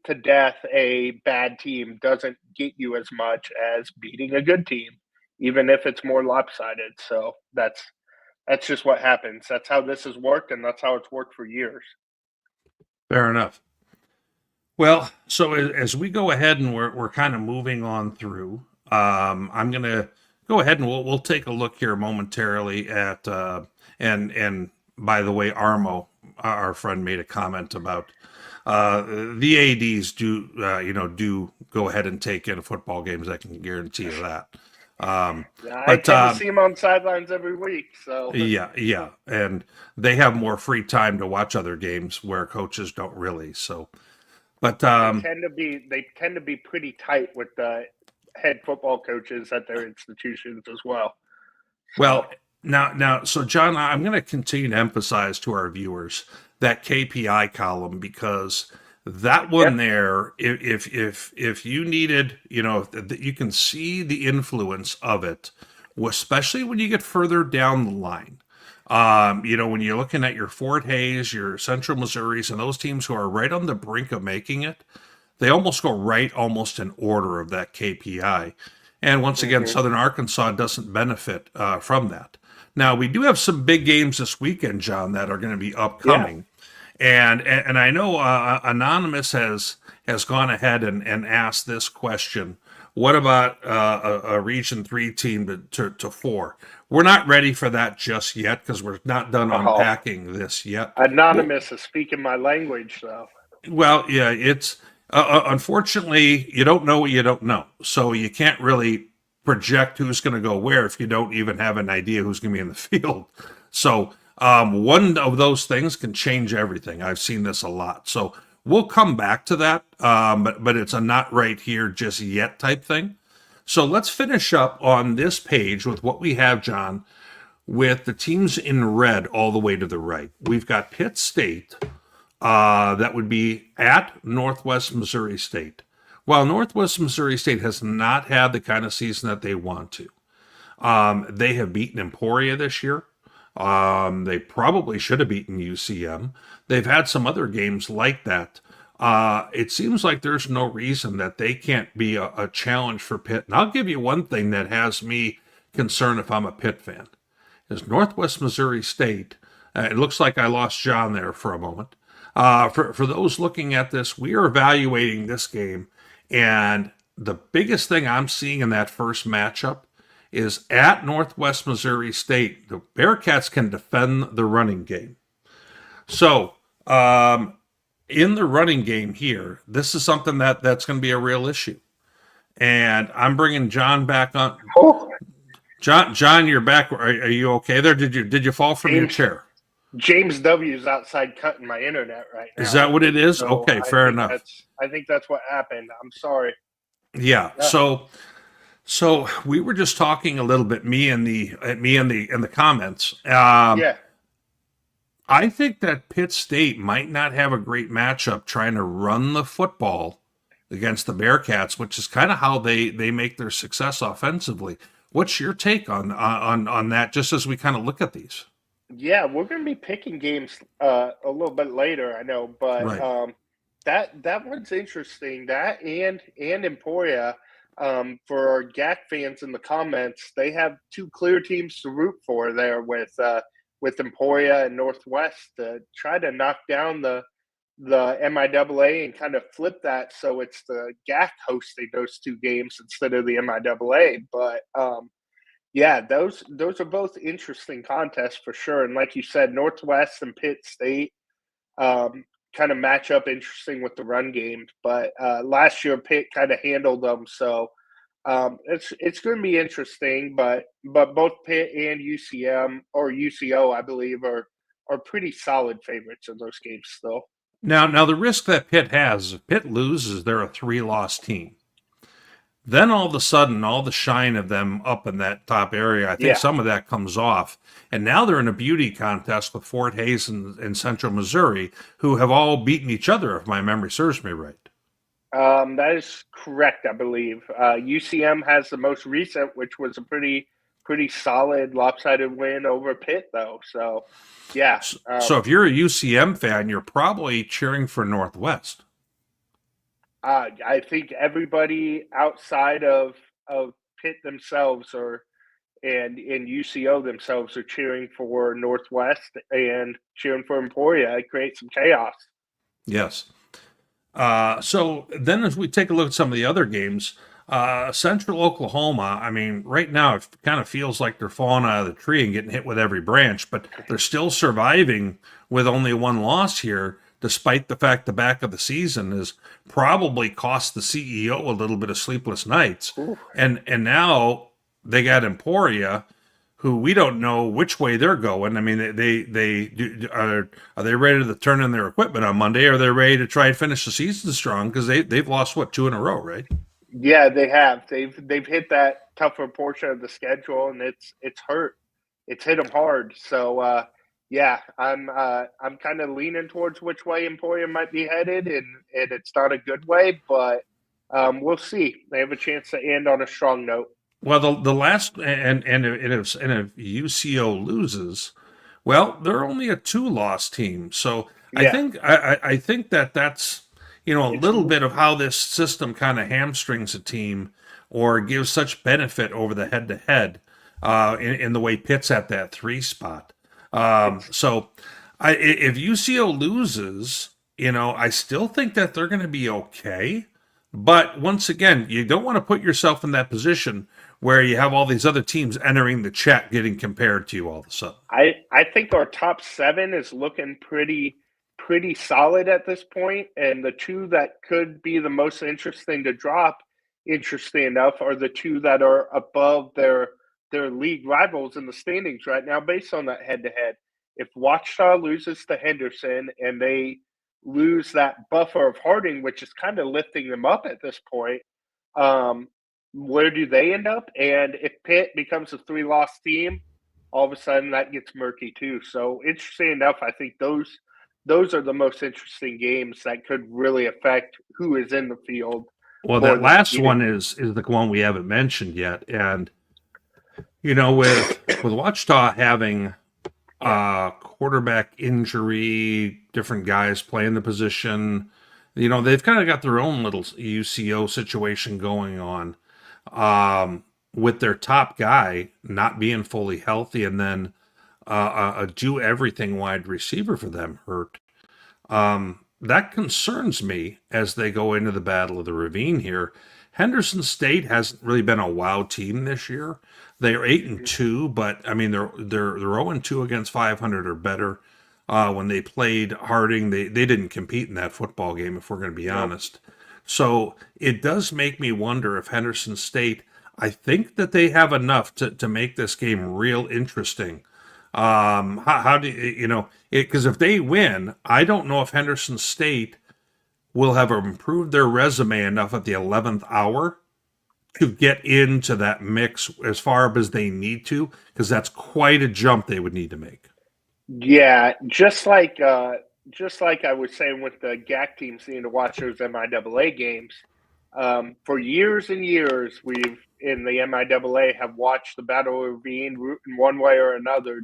[SPEAKER 3] to death a bad team doesn't get you as much as beating a good team, even if it's more lopsided. So that's just what happens. That's how this has worked, and that's how it's worked for years.
[SPEAKER 2] Fair enough. Well, so as we go ahead and we're kind of moving on through, I'm gonna go ahead and we'll take a look here momentarily at and by the way, Armo, our friend, made a comment about the ads do go ahead and take in football games. I can guarantee you that.
[SPEAKER 3] I
[SPEAKER 2] But
[SPEAKER 3] tend to see them on sidelines every week. So
[SPEAKER 2] yeah, and they have more free time to watch other games where coaches don't really. So, but
[SPEAKER 3] they tend to be pretty tight with the head football coaches at their institutions as well.
[SPEAKER 2] Well, now, so John, I'm going to continue to emphasize to our viewers that KPI column, because that one there, if you needed, you can see the influence of it, especially when you get further down the line. When you're looking at your Fort Hays, your Central Missouris, and those teams who are right on the brink of making it, they almost go right almost in order of that KPI. And once again, Southern Arkansas doesn't benefit from that. Now, we do have some big games this weekend, John, that are going to be upcoming. Yeah. And I know Anonymous has gone ahead and asked this question. What about a Region 3 team to 4? We're not ready for that just yet because we're not done unpacking this yet.
[SPEAKER 3] Anonymous is speaking my language, though.
[SPEAKER 2] Well, yeah, it's unfortunately, you don't know what you don't know. So you can't really project who's going to go where if you don't even have an idea who's going to be in the field. So one of those things can change everything. I've seen this a lot. So we'll come back to that, but it's a not right here just yet type thing. So let's finish up on this page with what we have, John, with the teams in red all the way to the right. We've got Pitt State. That would be at Northwest Missouri State. While Northwest Missouri State has not had the kind of season that they want to, they have beaten Emporia this year. They probably should have beaten UCM. They've had some other games like that. It seems like there's no reason that they can't be a challenge for Pitt. And I'll give you one thing that has me concerned if I'm a Pitt fan. Is Northwest Missouri State. It looks like I lost John there for a moment. For those looking at this, we are evaluating this game, and the biggest thing I'm seeing in that first matchup is at Northwest Missouri State, the Bearcats can defend the running game. So, in the running game here, this is something that's going to be a real issue. And I'm bringing John back on. John, you're back. Are you okay there? Did you fall from your chair?
[SPEAKER 3] James W's outside cutting my internet right now.
[SPEAKER 2] Is that what it is?
[SPEAKER 3] So
[SPEAKER 2] okay, fair enough.
[SPEAKER 3] I think that's what happened. I'm sorry.
[SPEAKER 2] Yeah. So we were just talking a little bit, me and the comments.
[SPEAKER 3] Yeah.
[SPEAKER 2] I think that Pitt State might not have a great matchup trying to run the football against the Bearcats, which is kind of how they make their success offensively. What's your take on that? Just as we kind of look at these.
[SPEAKER 3] Yeah, we're going to be picking games a little bit later, I know, but
[SPEAKER 2] right.
[SPEAKER 3] That one's interesting. That and Emporia, for our GAC fans in the comments, they have two clear teams to root for there with Emporia and Northwest to try to knock down the MIAA and kind of flip that so it's the GAC hosting those two games instead of the MIAA. But yeah, those are both interesting contests for sure. And like you said, Northwest and Pitt State kind of match up interesting with the run game. But last year, Pitt kind of handled them. So it's going to be interesting. But both Pitt and UCM or UCO, I believe, are pretty solid favorites in those games still.
[SPEAKER 2] Now the risk that Pitt has, if Pitt loses, they're a 3-loss team. Then all of a sudden, all the shine of them up in that top area, I think some of that comes off. And now they're in a beauty contest with Fort Hays and Central Missouri, who have all beaten each other, if my memory serves me right.
[SPEAKER 3] That is correct, I believe. UCM has the most recent, which was a pretty solid lopsided win over Pitt, though. So, yeah.
[SPEAKER 2] So if you're a UCM fan, you're probably cheering for Northwest.
[SPEAKER 3] I think everybody outside of Pitt themselves and UCO themselves are cheering for Northwest and cheering for Emporia. It creates some chaos.
[SPEAKER 2] Yes. So then as we take a look at some of the other games, Central Oklahoma, I mean, right now it kind of feels like they're falling out of the tree and getting hit with every branch, but they're still surviving with only one loss here, despite the fact the back of the season has probably cost the CEO a little bit of sleepless nights.
[SPEAKER 3] Ooh.
[SPEAKER 2] And now they got Emporia, who we don't know which way they're going. I mean, are they ready to turn in their equipment on Monday? Or are they ready to try and finish the season strong? Because they've lost, 2 in a row, right?
[SPEAKER 3] Yeah, they have. They've hit that tougher portion of the schedule, and it's hurt. It's hit them hard. So yeah, I'm kind of leaning towards which way Emporia might be headed, and it's not a good way, but we'll see. They have a chance to end on a strong note.
[SPEAKER 2] Well, the last and if UCO loses, well, they're only a 2-loss team. So
[SPEAKER 3] Yeah.
[SPEAKER 2] I think that's a little bit of how this system kind of hamstrings a team or gives such benefit over the head-to-head in the way Pitt's at that 3 spot. So if UCO loses, I still think that they're going to be okay. But once again, you don't want to put yourself in that position where you have all these other teams entering the chat getting compared to you all of a sudden.
[SPEAKER 3] I think our top 7 is looking pretty solid at this point, and the 2 that could be the most interesting to drop, interesting enough, are the 2 that are above their league rivals in the standings right now based on that head-to-head. If Ouachita loses to Henderson and they lose that buffer of Harding, which is kind of lifting them up at this point, where do they end up? And if Pitt becomes a 3-loss team, all of a sudden that gets murky too. So interesting enough, I think those are the most interesting games that could really affect who is in the field.
[SPEAKER 2] Well, that last one is the one we haven't mentioned yet. And, with Ouachita having quarterback injury, different guys playing the position, they've kind of got their own little UCO situation going on. With their top guy not being fully healthy, and then a do everything wide receiver for them hurt. That concerns me as they go into the Battle of the Ravine here. Henderson State hasn't really been a wow team this year. They're 8-2, but I mean they're 0-2 against 500 or better. When they played Harding, they didn't compete in that football game, if we're going to be honest. So it does make me wonder if Henderson State, I think that they have enough to make this game real interesting. How do because if they win, I don't know if Henderson State will have improved their resume enough at the 11th hour to get into that mix as far as they need to, because that's quite a jump they would need to make.
[SPEAKER 3] Yeah, just like I was saying with the GAC teams needing to watch those MIAA games. For years and years, we've in the MIAA have watched the Battle of Ravine in one way or another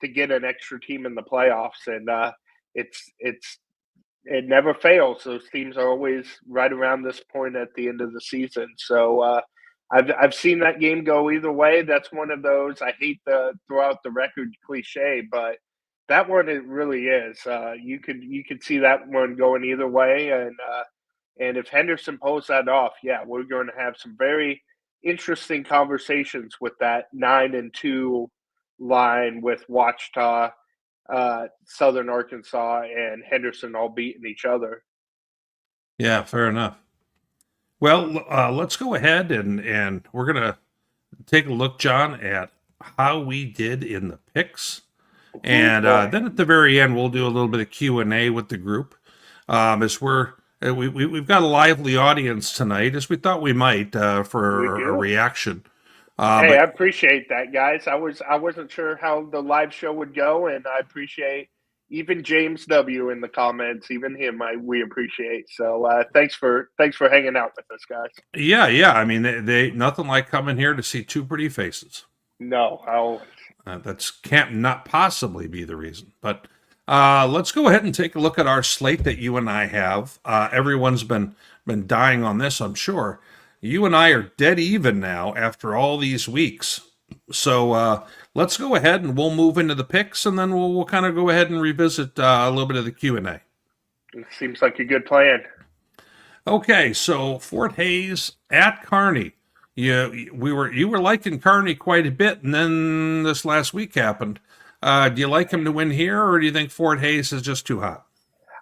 [SPEAKER 3] to get an extra team in the playoffs, and it never fails. Those teams are always right around this point at the end of the season. So I've seen that game go either way. That's one of those. I hate to throw out the record cliche, but that one it really is. You could see that one going either way, and if Henderson pulls that off, yeah, we're going to have some very interesting conversations with that 9-2 line with Ouachita, Southern Arkansas, and Henderson all beating each other.
[SPEAKER 2] Yeah, fair enough. Well, let's go ahead and we're going to take a look, John, at how we did in the picks. And
[SPEAKER 3] boy.
[SPEAKER 2] then at the very end, we'll do a little bit of Q&A with the group. As we've got a lively audience tonight, as we thought we might
[SPEAKER 3] We
[SPEAKER 2] for a
[SPEAKER 3] do.
[SPEAKER 2] reaction.
[SPEAKER 3] Hey,
[SPEAKER 2] But
[SPEAKER 3] I appreciate that, guys. I wasn't sure how the live show would go, and I appreciate even James W in the comments. Even him, we appreciate. So thanks for hanging out with us, guys.
[SPEAKER 2] yeah. I mean, they nothing like coming here to see two pretty faces.
[SPEAKER 3] No, always.
[SPEAKER 2] That's can't not possibly be the reason. But let's go ahead and take a look at our slate that you and I have. Everyone's been dying on this, I'm sure. You and I are dead even now after all these weeks. So let's go ahead and we'll move into the picks, and then we'll kind of go ahead and revisit a little bit of the Q&A.
[SPEAKER 3] It seems like a good plan.
[SPEAKER 2] Okay, so Fort Hays at Kearney. You were liking Kearney quite a bit, and then this last week happened. Do you like him to win here, or do you think Fort Hays is just too hot?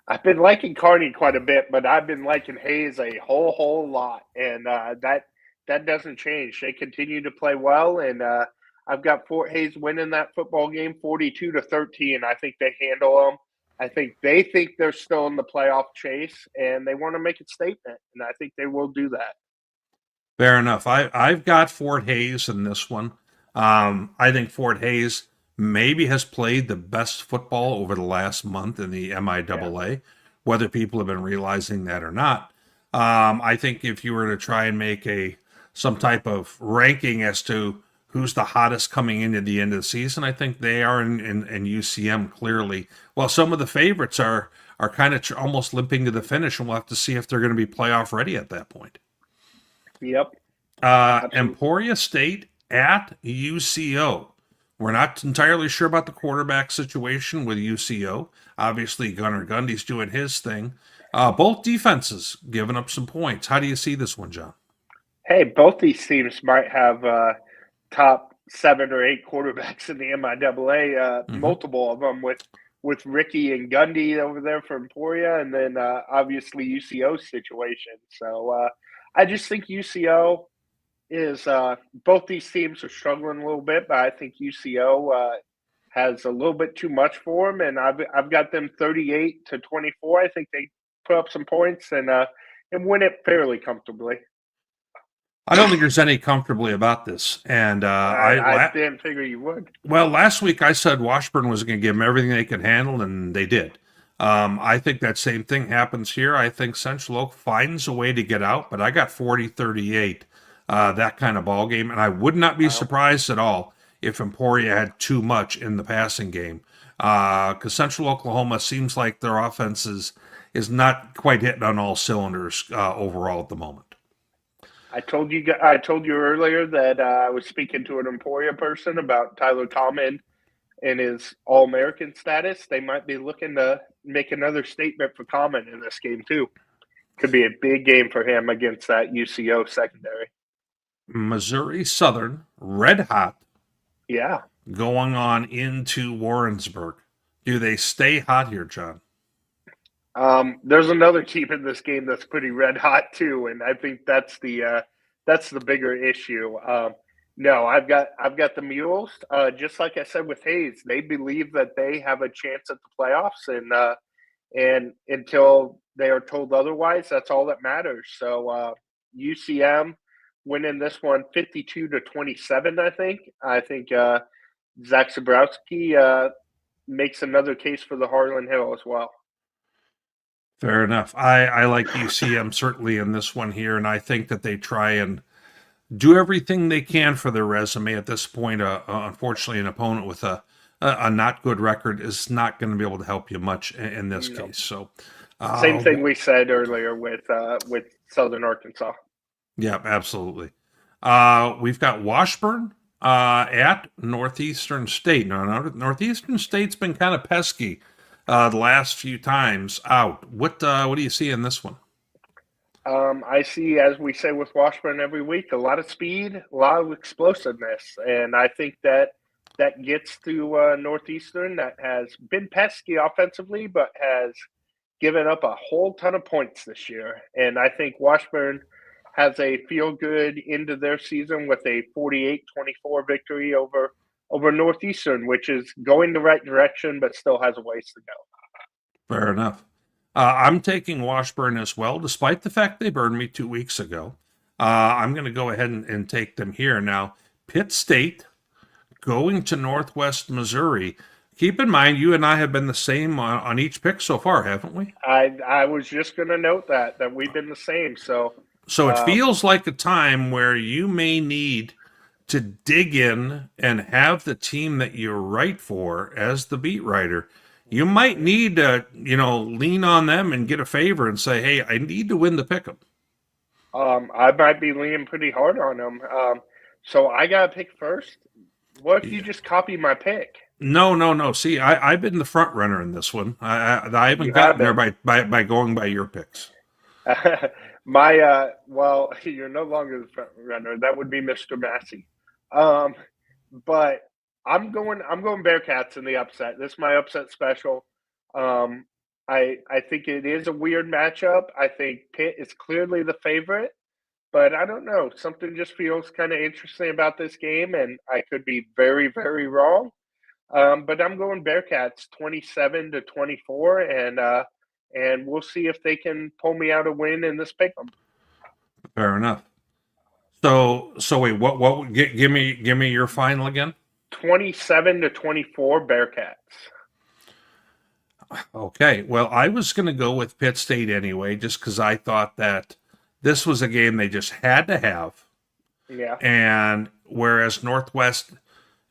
[SPEAKER 3] I've been liking Kearney quite a bit, but I've been liking Hayes a whole lot, and that doesn't change. They continue to play well, and I've got Fort Hays winning that football game 42-13. I think they handle them. I think they think they're still in the playoff chase, and they want to make a statement, and I think they will do that.
[SPEAKER 2] Fair enough. I've got Fort Hays in this one. I think Fort Hays maybe has played the best football over the last month in the MIAA, whether people have been realizing that or not. I think if you were to try and make some type of ranking as to who's the hottest coming into the end of the season, I think they are in UCM clearly. Well, some of the favorites are kind of almost limping to the finish, and we'll have to see if they're going to be playoff ready at that point.
[SPEAKER 3] Yep.
[SPEAKER 2] Emporia State at UCO. We're not entirely sure about the quarterback situation with UCO. Obviously, Gunnar Gundy's doing his thing. Both defenses giving up some points. How do you see this one, John?
[SPEAKER 3] Hey, both these teams might have top 7 or 8 quarterbacks in the MIAA. Multiple of them with Ricky and Gundy over there for Emporia, and then obviously UCO's situation. So I just think UCO is both these teams are struggling a little bit, but I think UCO has a little bit too much for them, and I've got them 38-24. I think they put up some points and win it fairly comfortably.
[SPEAKER 2] I don't think there's any comfortably about this, and
[SPEAKER 3] I didn't figure you would.
[SPEAKER 2] Well, last week I said Washburn was going to give them everything they could handle, and they did. I think that same thing happens here. I think Central Oak finds a way to get out, but I got 40-38, that kind of ball game, and I would not be surprised at all if Emporia had too much in the passing game, because Central Oklahoma seems like their offense is not quite hitting on all cylinders overall at the moment.
[SPEAKER 3] I told you earlier that I was speaking to an Emporia person about Tyler Common and his All-American status. They might be looking to make another statement for Common in this game too. Could be a big game for him against that UCO secondary.
[SPEAKER 2] Missouri Southern, red hot.
[SPEAKER 3] Yeah.
[SPEAKER 2] Going on into Warrensburg. Do they stay hot here, John?
[SPEAKER 3] There's another team in this game that's pretty red hot too, and I think that's the bigger issue. No, I've got the Mules. Just like I said with Hayes, they believe that they have a chance at the playoffs, and until they are told otherwise, that's all that matters. So UCM winning this one 52-27. I think Zach Zabrowski makes another case for the Harlan Hill as well.
[SPEAKER 2] Fair enough. I like UCM certainly in this one here, and I think that they try and do everything they can for their resume at this point. Unfortunately, an opponent with a not good record is not going to be able to help you much in this case. So,
[SPEAKER 3] same thing we said earlier with Southern Arkansas.
[SPEAKER 2] Yeah, absolutely. We've got Washburn at Northeastern State. Now, Northeastern State's been kind of pesky the last few times out. What do you see in this one?
[SPEAKER 3] I see, as we say with Washburn every week, a lot of speed, a lot of explosiveness, and I think that gets to Northeastern, that has been pesky offensively, but has given up a whole ton of points this year. And I think Washburn has a feel-good into their season with a 48-24 victory over over Northeastern, which is going the right direction, but still has a ways to go.
[SPEAKER 2] Fair enough. I'm taking Washburn as well, despite the fact they burned me 2 weeks ago. I'm going to go ahead and take them here. Now, Pitt State going to Northwest Missouri. Keep in mind, you and I have been the same on each pick so far, haven't we?
[SPEAKER 3] I was just going to note that we've been the same. So
[SPEAKER 2] it feels like a time where you may need to dig in and have the team that you write for as the beat writer. You might need to, lean on them and get a favor and say, hey, I need to win the pick'em.
[SPEAKER 3] I might be leaning pretty hard on them. So I got to pick first. What if you just copy my pick?
[SPEAKER 2] No. See, I've been the front runner in this one. I haven't gotten there by going by your picks.
[SPEAKER 3] Well, you're no longer the front runner. That would be Mr. Massey. But I'm going Bearcats in the upset. This is my upset special. I think it is a weird matchup. I think Pitt is clearly the favorite, but I don't know. Something just feels kind of interesting about this game, and I could be very, very wrong. But I'm going Bearcats 27-24, and we'll see if they can pull me out a win in this pick'em.
[SPEAKER 2] Fair enough. So wait, what? Give me your final again.
[SPEAKER 3] 27-24 Bearcats.
[SPEAKER 2] Okay. Well, I was going to go with Pitt State anyway, just because I thought that this was a game they just had to have.
[SPEAKER 3] Yeah.
[SPEAKER 2] And whereas Northwest,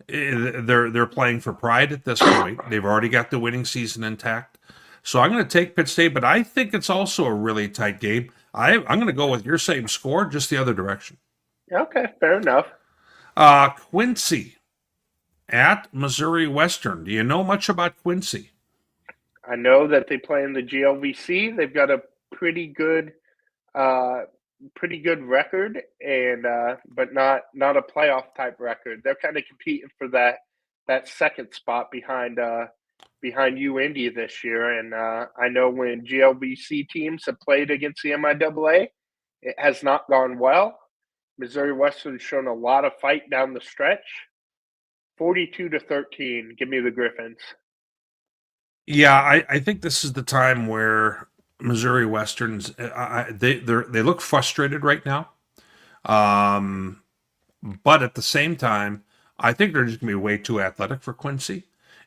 [SPEAKER 2] they're playing for pride at this point. They've already got the winning season intact. So I'm going to take Pitt State, but I think it's also a really tight game. I'm going to go with your same score, just the other direction.
[SPEAKER 3] Okay, fair enough.
[SPEAKER 2] Quincy at Missouri Western. Do you know much about Quincy?
[SPEAKER 3] I know that they play in the GLVC. They've got a pretty good record, and but not a playoff type record. They're kind of competing for that second spot behind UIndy this year. And I know when GLVC teams have played against the MIAA, it has not gone well. Missouri Western's shown a lot of fight down the stretch. 42-13. Give me the Griffins.
[SPEAKER 2] Yeah, I think this is the time where Missouri Westerns they look frustrated right now, but at the same time, I think they're just going to be way too athletic for Quincy,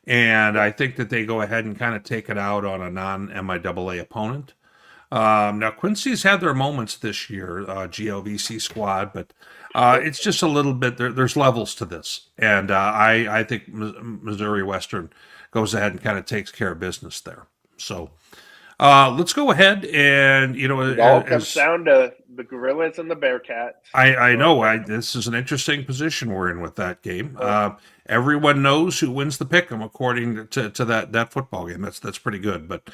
[SPEAKER 2] and I think that they go ahead and kind of take it out on a non-MIAA opponent. Now Quincy's had their moments this year, GLVC squad, but it's just a little bit. There's levels to this, and I think Missouri Western goes ahead and kind of takes care of business there. So let's go ahead and
[SPEAKER 3] it all comes down to the Gorillas and the Bearcats.
[SPEAKER 2] I know. This is an interesting position we're in with that game. Everyone knows who wins the pick'em according to that football game. That's pretty good. But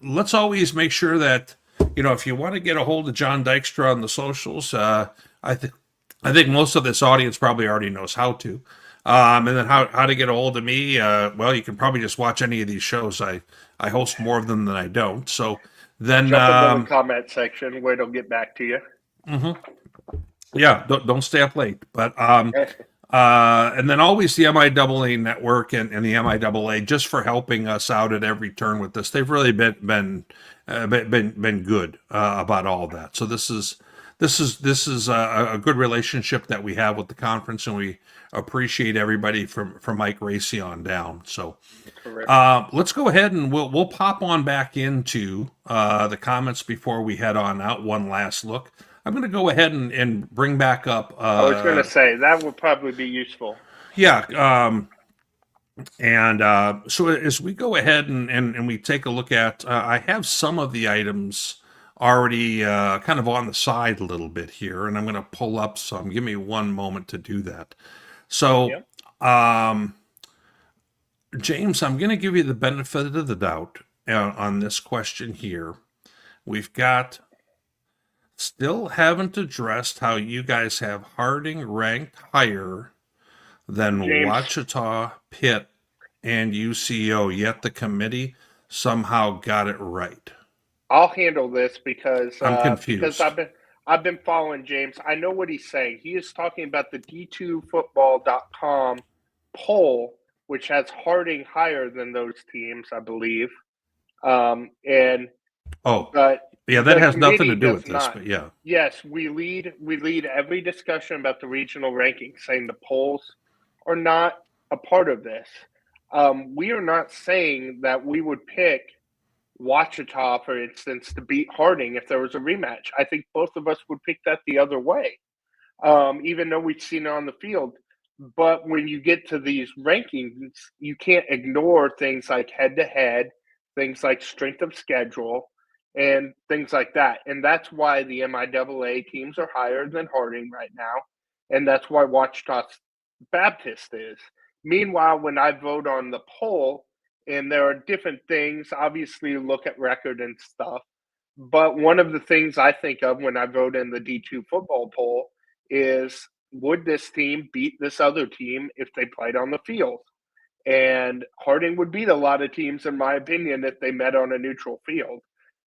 [SPEAKER 2] let's always make sure that if you want to get a hold of John Dykstra on the socials, I think most of this audience probably already knows how to. And then how to get a hold of me? Well, you can probably just watch any of these shows. I host more of them than I don't. So then
[SPEAKER 3] jump in the comment section where they'll get back to you.
[SPEAKER 2] Mm-hmm. Yeah, don't stay up late. But and then always the MIAA network and the MIAA just for helping us out at every turn with this. They've really been good about all that. So this is a good relationship that we have with the conference, and we appreciate everybody from Mike Racy on down. So let's go ahead and we'll pop on back into the comments before we head on out. One last look. I'm going to go ahead and bring back up.
[SPEAKER 3] I was going to say that would probably be useful.
[SPEAKER 2] Yeah. So as we go ahead and we take a look at, I have some of the items already kind of on the side a little bit here, and I'm going to pull up some. Give me one moment to do that. So,
[SPEAKER 3] yep.
[SPEAKER 2] James, I'm going to give you the benefit of the doubt on this question here. We've got still haven't addressed how you guys have Harding ranked higher than
[SPEAKER 3] James.
[SPEAKER 2] Ouachita, Pitt, and UCO, yet the committee somehow got it right.
[SPEAKER 3] I'll handle this because
[SPEAKER 2] I'm confused.
[SPEAKER 3] Because I've been following James. I know what he's saying. He is talking about the D2football.com poll, which has Harding higher than those teams, I believe. And
[SPEAKER 2] Oh,
[SPEAKER 3] but
[SPEAKER 2] yeah, that
[SPEAKER 3] the
[SPEAKER 2] has nothing to
[SPEAKER 3] committee
[SPEAKER 2] do
[SPEAKER 3] does
[SPEAKER 2] with this,
[SPEAKER 3] not.
[SPEAKER 2] but yeah.
[SPEAKER 3] Yes, we lead every discussion about the regional rankings, saying the polls are not a part of this. We are not saying that we would pick Wachita, for instance, to beat Harding if there was a rematch. I think both of us would pick that the other way, even though we've seen it on the field. But when you get to these rankings, you can't ignore things like head to head, things like strength of schedule, and things like that. And that's why the MIAA teams are higher than Harding right now. And that's why Wachita Baptist is. Meanwhile, when I vote on the poll, and there are different things, obviously, you look at record and stuff. But one of the things I think of when I vote in the D2 football poll is, would this team beat this other team if they played on the field? And Harding would beat a lot of teams, in my opinion, if they met on a neutral field.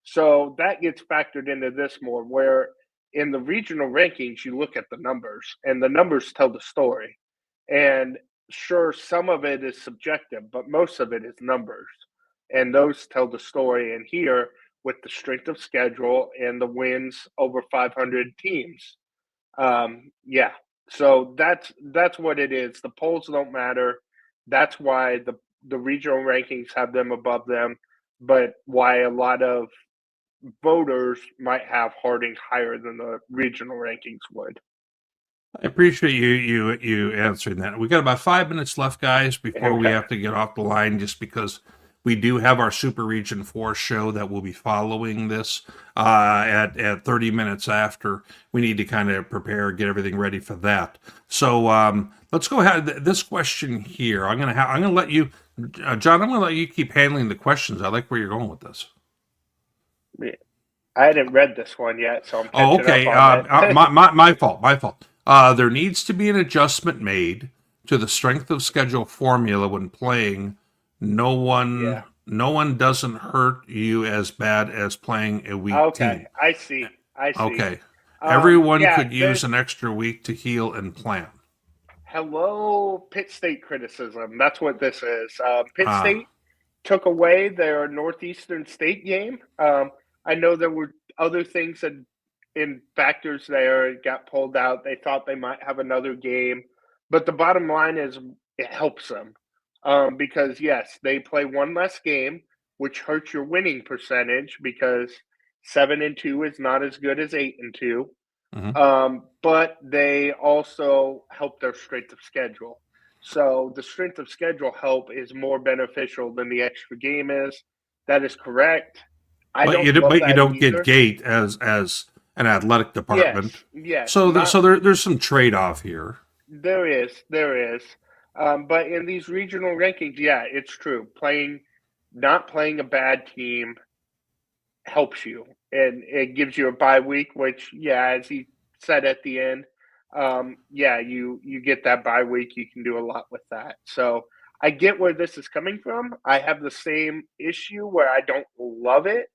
[SPEAKER 3] So that gets factored into this more, where in the regional rankings, you look at the numbers, and the numbers tell the story. And sure, some of it is subjective, but most of it is numbers. And those tell the story. And here, with the strength of schedule and the wins over 500 teams, yeah. So that's what it is. The polls don't matter. That's why the regional rankings have them above them, but why a lot of voters might have Harding higher than the regional rankings would.
[SPEAKER 2] I appreciate you answering that. We got about 5 minutes left, guys, before we
[SPEAKER 3] Okay.
[SPEAKER 2] have to get off the line, just because we do have our Super Region 4 show that will be following this at 30 minutes after. We need to kind of prepare, get everything ready for that. So let's go ahead. This question here, I'm gonna let you, John. I'm gonna let you keep handling the questions. I like where you're going with this.
[SPEAKER 3] I hadn't read this one yet, so I'm
[SPEAKER 2] Oh,
[SPEAKER 3] catching
[SPEAKER 2] okay.
[SPEAKER 3] up on it.
[SPEAKER 2] My fault. My fault. There needs to be an adjustment made to the strength of schedule formula when playing. No
[SPEAKER 3] Yeah.
[SPEAKER 2] one doesn't hurt you as bad as playing a weak
[SPEAKER 3] Okay.
[SPEAKER 2] team.
[SPEAKER 3] I see.
[SPEAKER 2] Okay. Everyone
[SPEAKER 3] Yeah,
[SPEAKER 2] could use an extra week to heal and plan.
[SPEAKER 3] hello, Pitt State criticism. That's what this is. Pitt
[SPEAKER 2] Ah,
[SPEAKER 3] State took away their Northeastern State game. I know there were other things that in factors there got pulled out. They thought they might have another game, but the bottom line is it helps them because yes, they play one less game, which hurts your winning percentage because 7-2 is not as good as 8-2.
[SPEAKER 2] mhm.
[SPEAKER 3] But they also help their strength of schedule. So the strength of schedule help is more beneficial than the extra game is. That is correct. I
[SPEAKER 2] But
[SPEAKER 3] don't love
[SPEAKER 2] you
[SPEAKER 3] that
[SPEAKER 2] don't get
[SPEAKER 3] either.
[SPEAKER 2] gate as an athletic department.
[SPEAKER 3] Yes,
[SPEAKER 2] So
[SPEAKER 3] not
[SPEAKER 2] there's some trade off here.
[SPEAKER 3] there is. But in these regional rankings, yeah, it's true. Not playing a bad team helps you, and it gives you a bye week, which, yeah, as he said at the end, yeah, you get that bye week. You can do a lot with that. So I get where this is coming from. I have the same issue where I don't love it,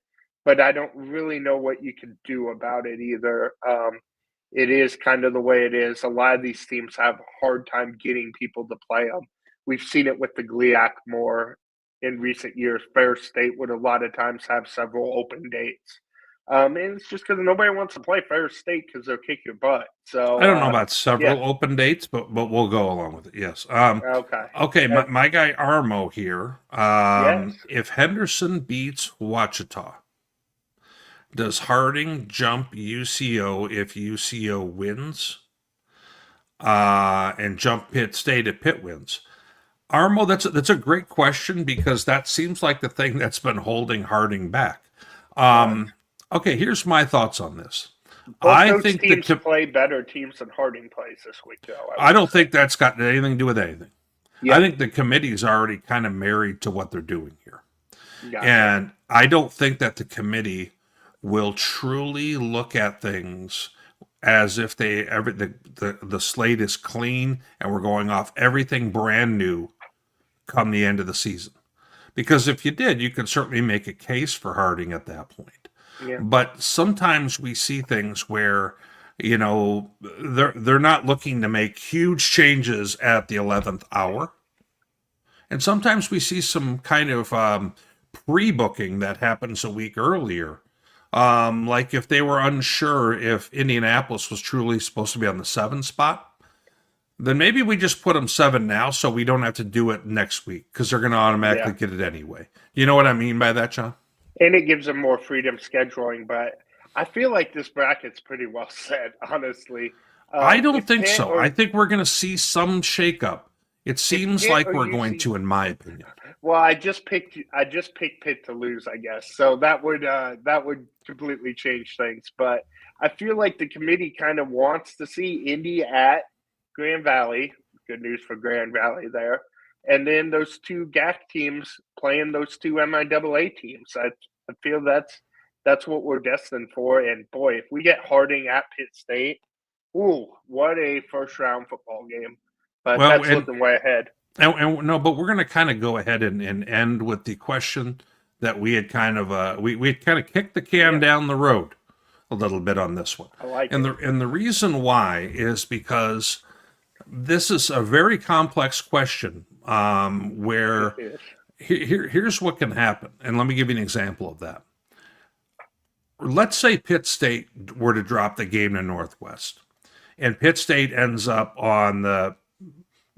[SPEAKER 3] but I don't really know what you can do about it either. It is kind of the way it is. A lot of these teams have a hard time getting people to play them. We've seen it with the GLIAC more in recent years. Fair State would a lot of times have several open dates. And it's just because nobody wants to play Fair State because they'll kick your butt.
[SPEAKER 2] I
[SPEAKER 3] So,
[SPEAKER 2] don't know about
[SPEAKER 3] yeah,
[SPEAKER 2] several open dates, but we'll go along with it. Yes.
[SPEAKER 3] okay.
[SPEAKER 2] Okay.
[SPEAKER 3] Uh,
[SPEAKER 2] My guy Armo here.
[SPEAKER 3] yes.
[SPEAKER 2] If Henderson beats Wachita, does Harding jump UCO if UCO wins? And jump Pitt State if Pitt wins? Armo, that's a great question because that seems like the thing that's been holding Harding back.
[SPEAKER 3] Uh,
[SPEAKER 2] Okay, here's my thoughts on this.
[SPEAKER 3] both
[SPEAKER 2] I
[SPEAKER 3] those
[SPEAKER 2] think
[SPEAKER 3] teams play better teams than Harding plays this week, though, I
[SPEAKER 2] I
[SPEAKER 3] would
[SPEAKER 2] don't
[SPEAKER 3] say.
[SPEAKER 2] think that's got anything to do with anything. I
[SPEAKER 3] Yep.
[SPEAKER 2] think the committee's already kind of married to what they're doing here.
[SPEAKER 3] Gotcha.
[SPEAKER 2] And I don't think that the committee will truly look at things as if the slate is clean and we're going off everything brand new come the end of the season. Because if you did, you could certainly make a case for Harding at that point.
[SPEAKER 3] Yeah.
[SPEAKER 2] But sometimes we see things where, they're not looking to make huge changes at the 11th hour. And sometimes we see some kind of pre-booking that happens a week earlier. Like if they were unsure if Indianapolis was truly supposed to be on the 7 spot, then maybe we just put them 7 now so we don't have to do it next week because they're going to automatically get it anyway. You know what I mean by that, John?
[SPEAKER 3] And it gives them more freedom scheduling, but I feel like this bracket's pretty well set, honestly.
[SPEAKER 2] I don't think so. I think we're going to see some shakeup. It seems like we're going to, in my opinion.
[SPEAKER 3] Well, I just picked Pitt to lose, I guess. So that would completely change things. But I feel like the committee kind of wants to see Indy at Grand Valley. Good news for Grand Valley there. And then those 2 GAC teams playing those 2 MIAA teams. I feel that's what we're destined for. And boy, if we get Harding at Pitt State, ooh, what a first round football game. But that's looking way ahead.
[SPEAKER 2] And no, but we're going to kind of go ahead and end with the question that we had kind of we had kind of kicked the can down the road a little bit on this one.
[SPEAKER 3] I like
[SPEAKER 2] it.
[SPEAKER 3] And
[SPEAKER 2] the reason why is because this is a very complex question where here's what can happen. And let me give you an example of that. Let's say Pitt State were to drop the game to Northwest, and Pitt State ends up on the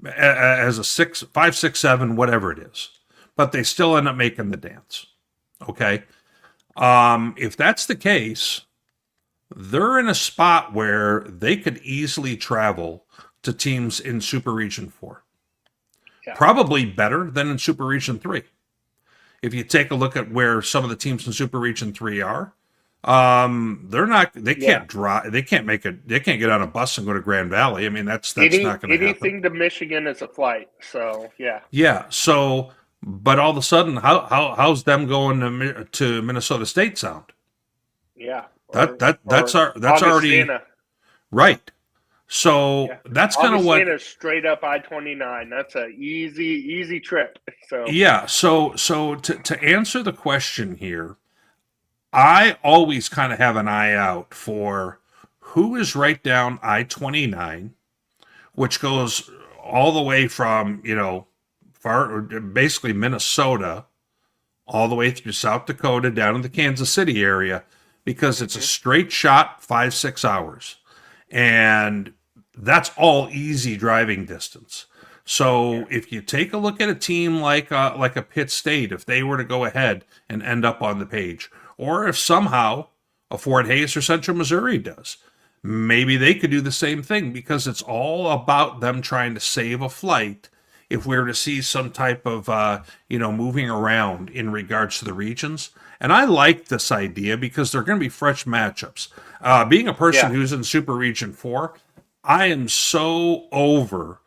[SPEAKER 2] as a 5, 6, 7, whatever it is, but they still end up making the dance. Okay. If that's the case, they're in a spot where they could easily travel to teams in Super Region 4. Yeah. Probably better than in Super Region 3. If you take a look at where some of the teams in Super Region 3 are, they can't drive, they can't get on a bus and go to Grand Valley. I mean, that's not going to happen.
[SPEAKER 3] Anything to Michigan is a flight. So, yeah.
[SPEAKER 2] Yeah. So, but all of a sudden, how's them going to Minnesota State sound?
[SPEAKER 3] Yeah.
[SPEAKER 2] That's already right. So that's kind of what
[SPEAKER 3] straight up I-29. That's a easy trip. So
[SPEAKER 2] yeah. So to answer the question here, I always kind of have an eye out for who is right down I-29, which goes all the way from basically Minnesota, all the way through South Dakota down to the Kansas City area, because it's a straight shot 5-6 hours. And that's all easy driving distance. So if you take a look at a team like a Pitt State, if they were to go ahead and end up on the page, or if somehow a Fort Hays or Central Missouri does, maybe they could do the same thing, because it's all about them trying to save a flight if we were to see some type of moving around in regards to the regions. And I like this idea because they're going to be fresh matchups. Being a person who's in Super Region 4, I am so over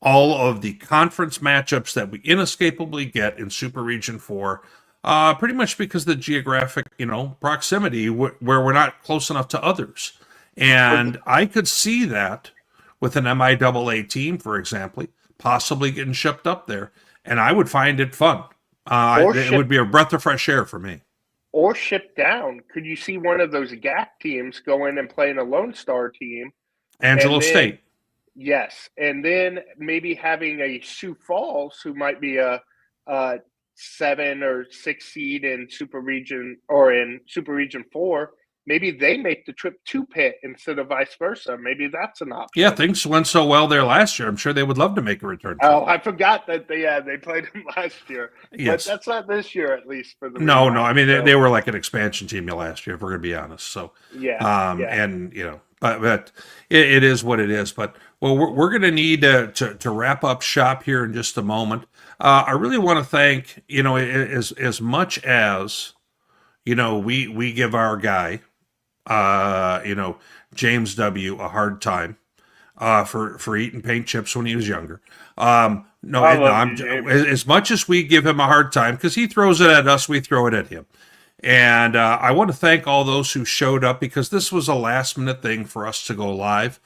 [SPEAKER 2] all of the conference matchups that we inescapably get in Super Region 4, pretty much because of the geographic, proximity where we're not close enough to others. And I could see that with an MIAA team, for example, possibly getting shipped up there. And I would find it fun. It would be a breath of fresh air for me.
[SPEAKER 3] Or shipped down. Could you see one of those GAC teams go in and play in a Lone Star team?
[SPEAKER 2] Angelo State.
[SPEAKER 3] Yes. And then maybe having a Sioux Falls, who might be a 7 or 6 seed in Super Region or in Super Region 4, maybe they make the trip to Pitt instead of vice versa. Maybe that's an option.
[SPEAKER 2] Yeah, things went so well there last year. I'm sure they would love to make a return trip.
[SPEAKER 3] Oh, I forgot that they played them last year.
[SPEAKER 2] Yes.
[SPEAKER 3] But that's not this year, at least for the
[SPEAKER 2] No. I mean, they were like an expansion team last year, if we're going to be honest. So and but it is what it is. But we're going to need to wrap up shop here in just a moment. I really want to thank as much as we give our guy James W. a hard time for eating paint chips when he was younger. As much as we give him a hard time, because he throws it at us, we throw it at him. And I want to thank all those who showed up, because this was a last-minute thing for us to go live.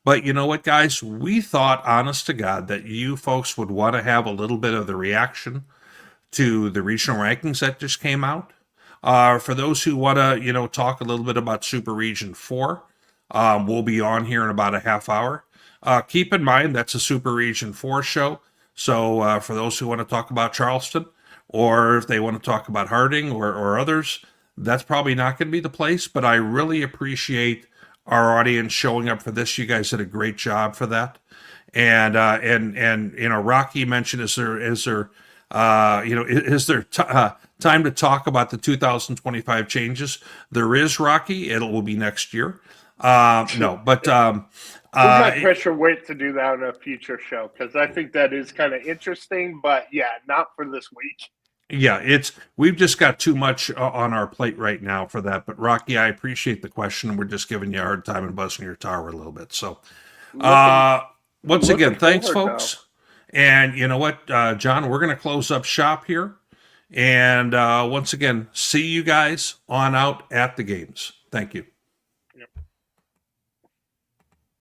[SPEAKER 2] But you know what, guys? We thought, honest to God, that you folks would want to have a little bit of the reaction to the regional rankings that just came out. For those who want to, talk a little bit about Super Region 4, we'll be on here in about a half hour. Keep in mind, that's a Super Region 4 show. So for those who want to talk about Charleston, or if they want to talk about Harding or others, that's probably not going to be the place. But I really appreciate our audience showing up for this. You guys did a great job for that. And Rocky mentioned, is there time to talk about the 2025 changes? There is, Rocky. It will be next year. No, but
[SPEAKER 3] we might pressure Witt to do that on a future show, because I think that is kind of interesting. But yeah, not for this week.
[SPEAKER 2] Yeah, we've just got too much on our plate right now for that. But Rocky, I appreciate the question. We're just giving you a hard time and buzzing your tower a little bit. So, once again, thanks, folks. Now. And you know what, John, we're going to close up shop here. And once again, see you guys on out at the games. Thank you.